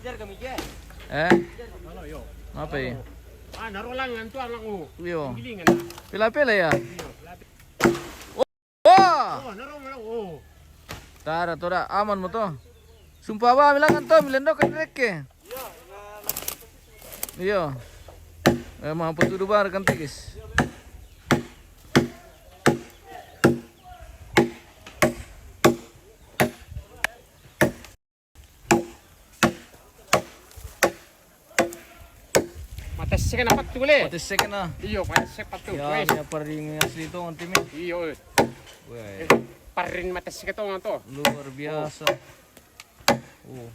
Jar kami je. Halo yo. Apa ya? Ah, naro lang ang tuwa lang oh. Yo. Gilingan na. Pila-pila ya? Wah! Oh, naro mo lang oh. Tara to dak aman mo to. Sumpah ba milangan to milendo ka direk ke. Iya. Emang apa tuh bar kan tigis. Matas ka na patu le. Patis second na. Iyo, matas ka patu. Ya, niya paring asli to ang timi. Iyo. Weh, Parin matas ka to nga to. luar biasa. Oh.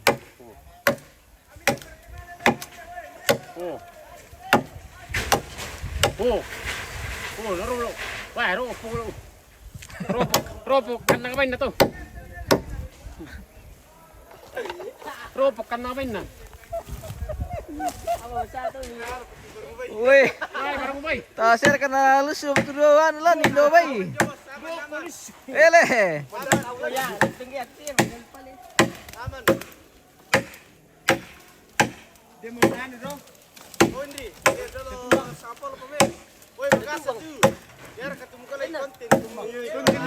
Oh. Oh. Oh, naro lo. Wah, ropo lo. Ropo kan na kabain na to. Ropo kan na kabain na. Weh, Ay, barang bay. tasir kana lusu tuduan lan Indo bay. Ele.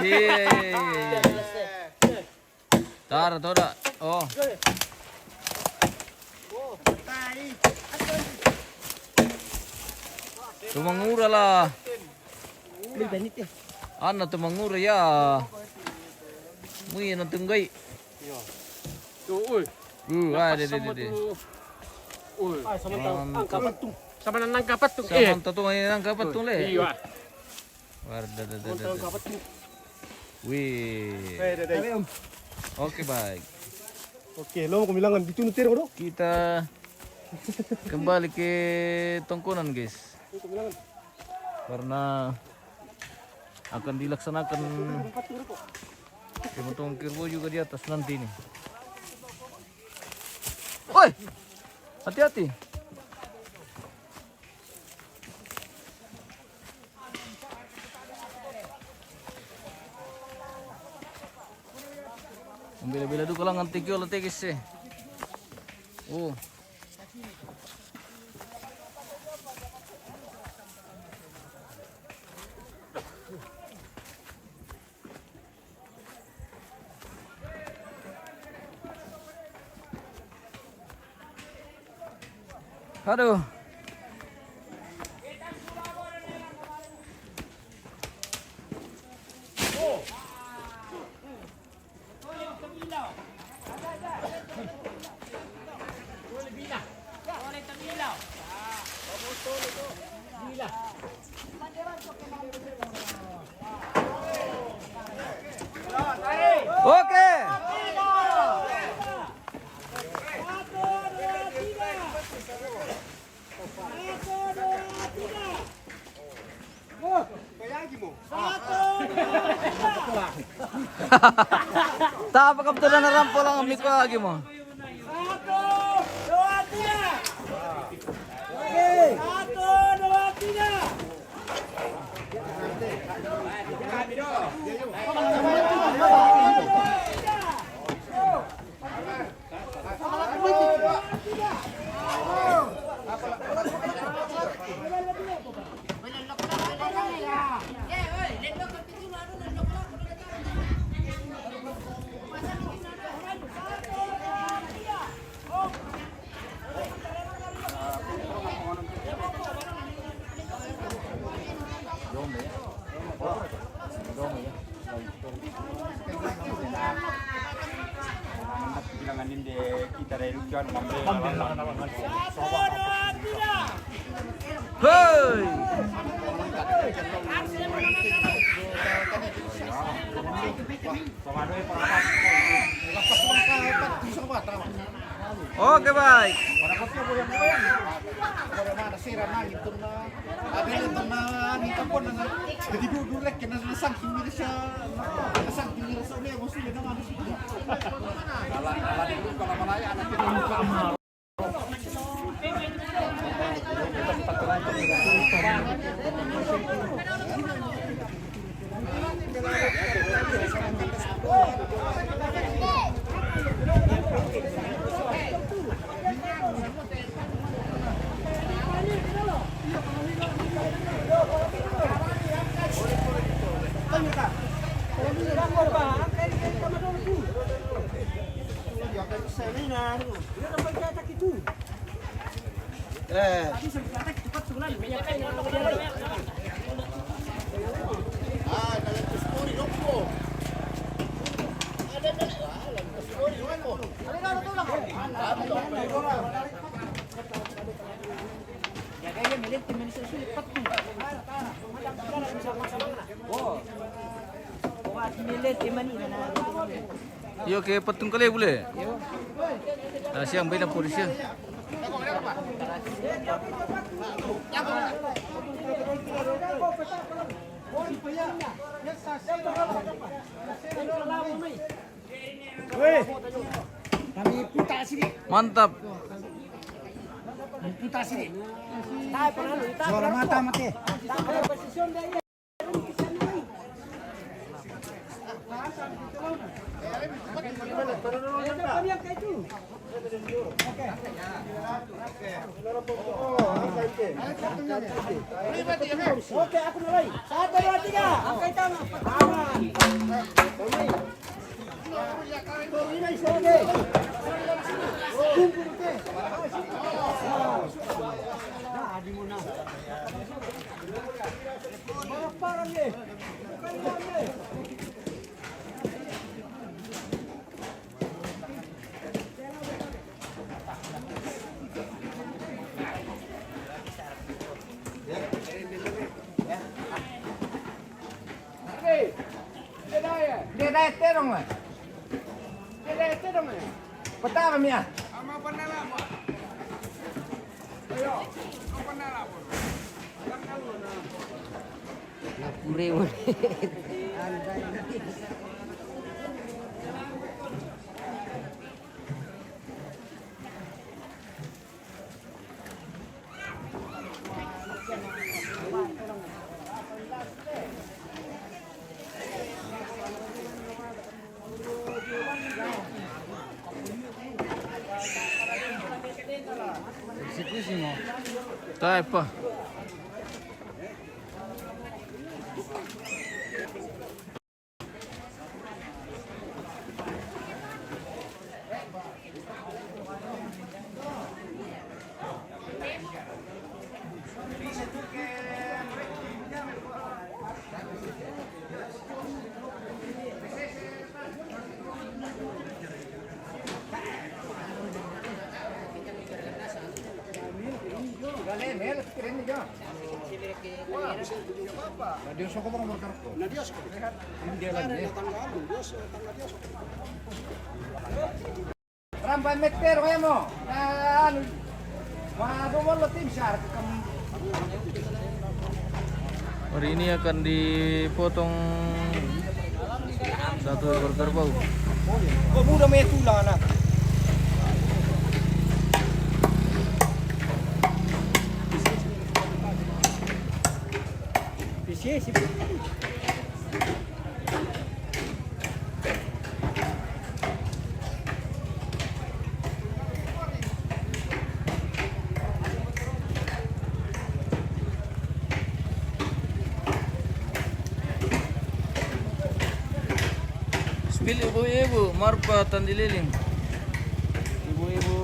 Iya. Tar to dak. Oh. Tumangura lah. Ana tumangura ya. Mui na tunggay. Tu, uy. Ada de. Uy. Mantap. Sama nang kapat tu. Sama to ngayon ang kapat tule. Iyo. Warda. Kapat tu. Wih. Oke baik. Oke, lo mau kumilangan dito nutir ko do. Kita kembali ke tongkonan guys. Karena akan dilaksanakan pemotong kirbo juga di atas nanti nih. Woi, hati-hati. Bila-bila du kalangan tigyo lang tigis eh. Oh. Aduh. Oke. Tak apa kebetulan rampol ang amik lagi mo. Hei. Oke baik. Yo ke patung kali boleh? Siang bina polis ya. Mantap. Suara mata mati. Oke, aku mulai. 1, 2, 3. Angkat tangan. Tangan. Tak apa. Rampan meter kaya mo. Waduh, lo tim syar. Hari ini akan dipotong satu ekor kerbau. Oh, mudah main tulang anak. Sih. Spill ibu-ibu, marpa tandililing. Ibu-ibu.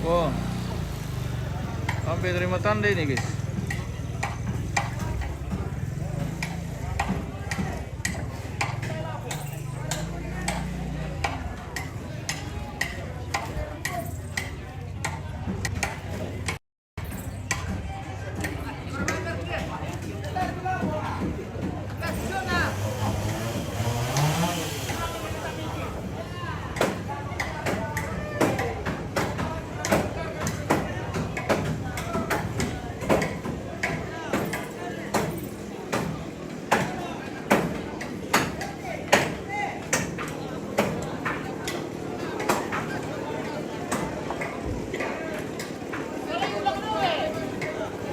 Oh, sampai terima tanda ini guys.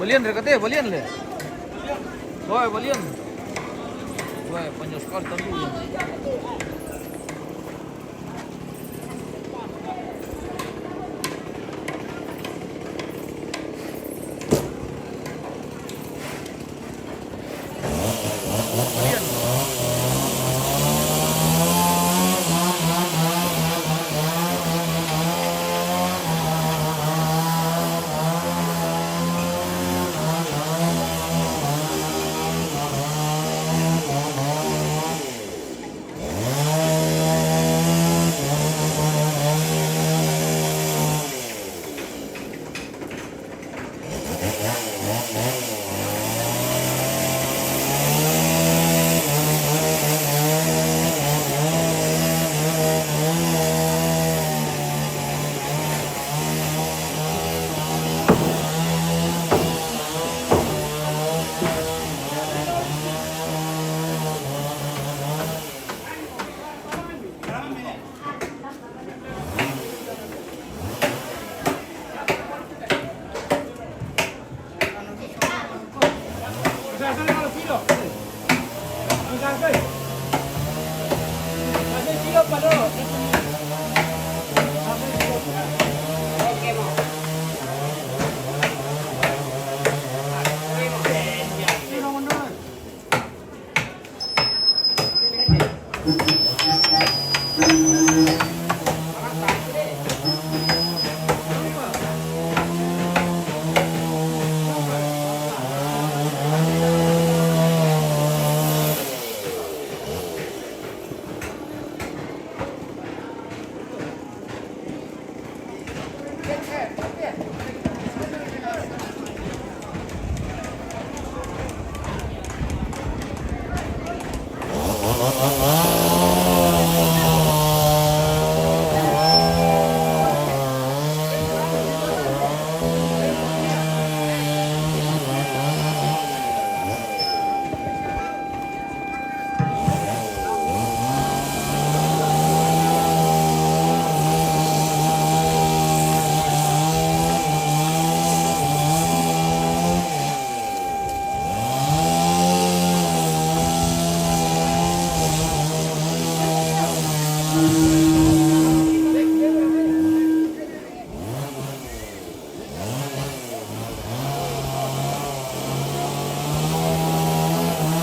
Balian rekatnya, balian le. Woi, balian. Woi, panjang sekali tadi.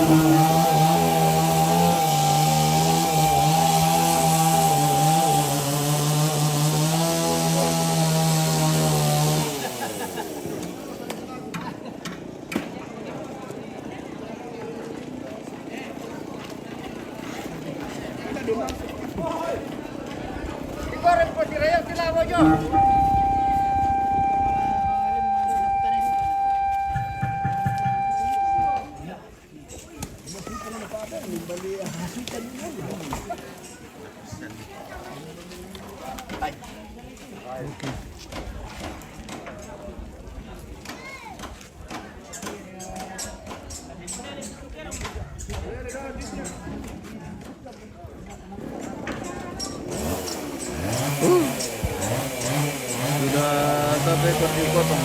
Sudah sampai ke dipotong.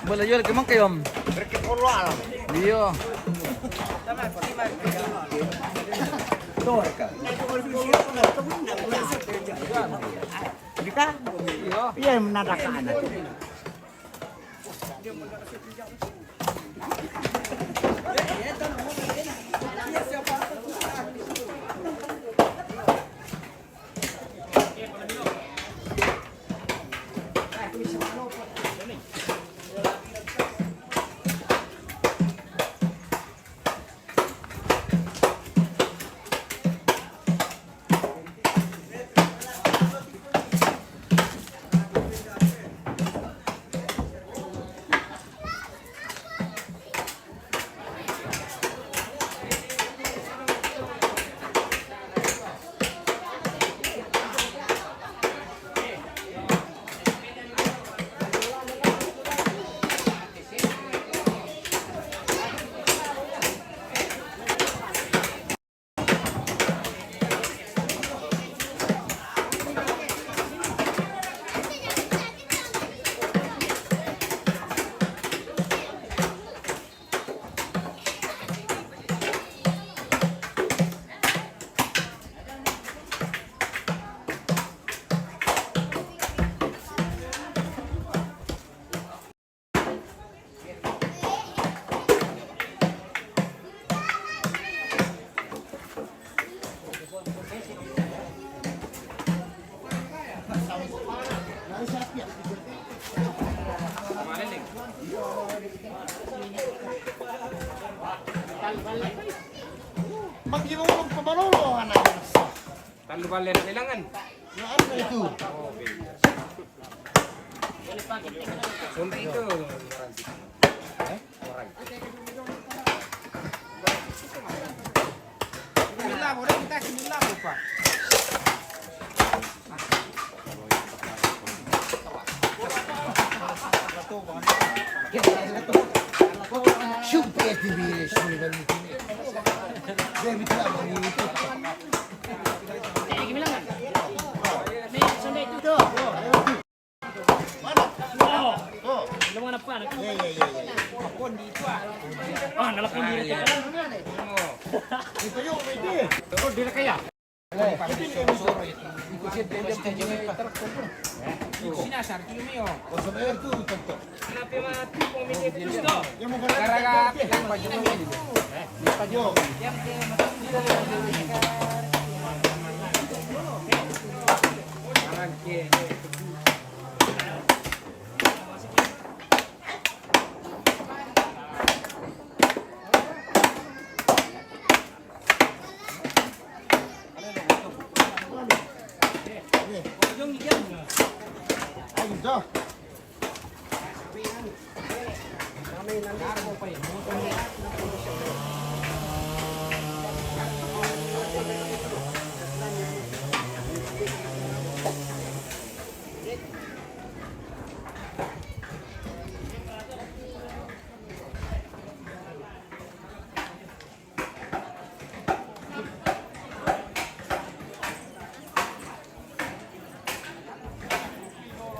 Boleh jual ke mana kayom? Iya. Iya, menadakan. Magginulong pa manolo, anak. Talo balik na nilangan. Ano na ito? Sunta itu. Bila boleh kita bila apa? Super TV sudah ini. Dia bicara begini. Gimana kan? Nih, sunta itu. Nalapon dito. Oh, dito kaya.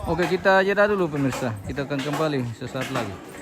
Oke, kita jeda dulu pemirsa. Kita akan kembali sesaat lagi.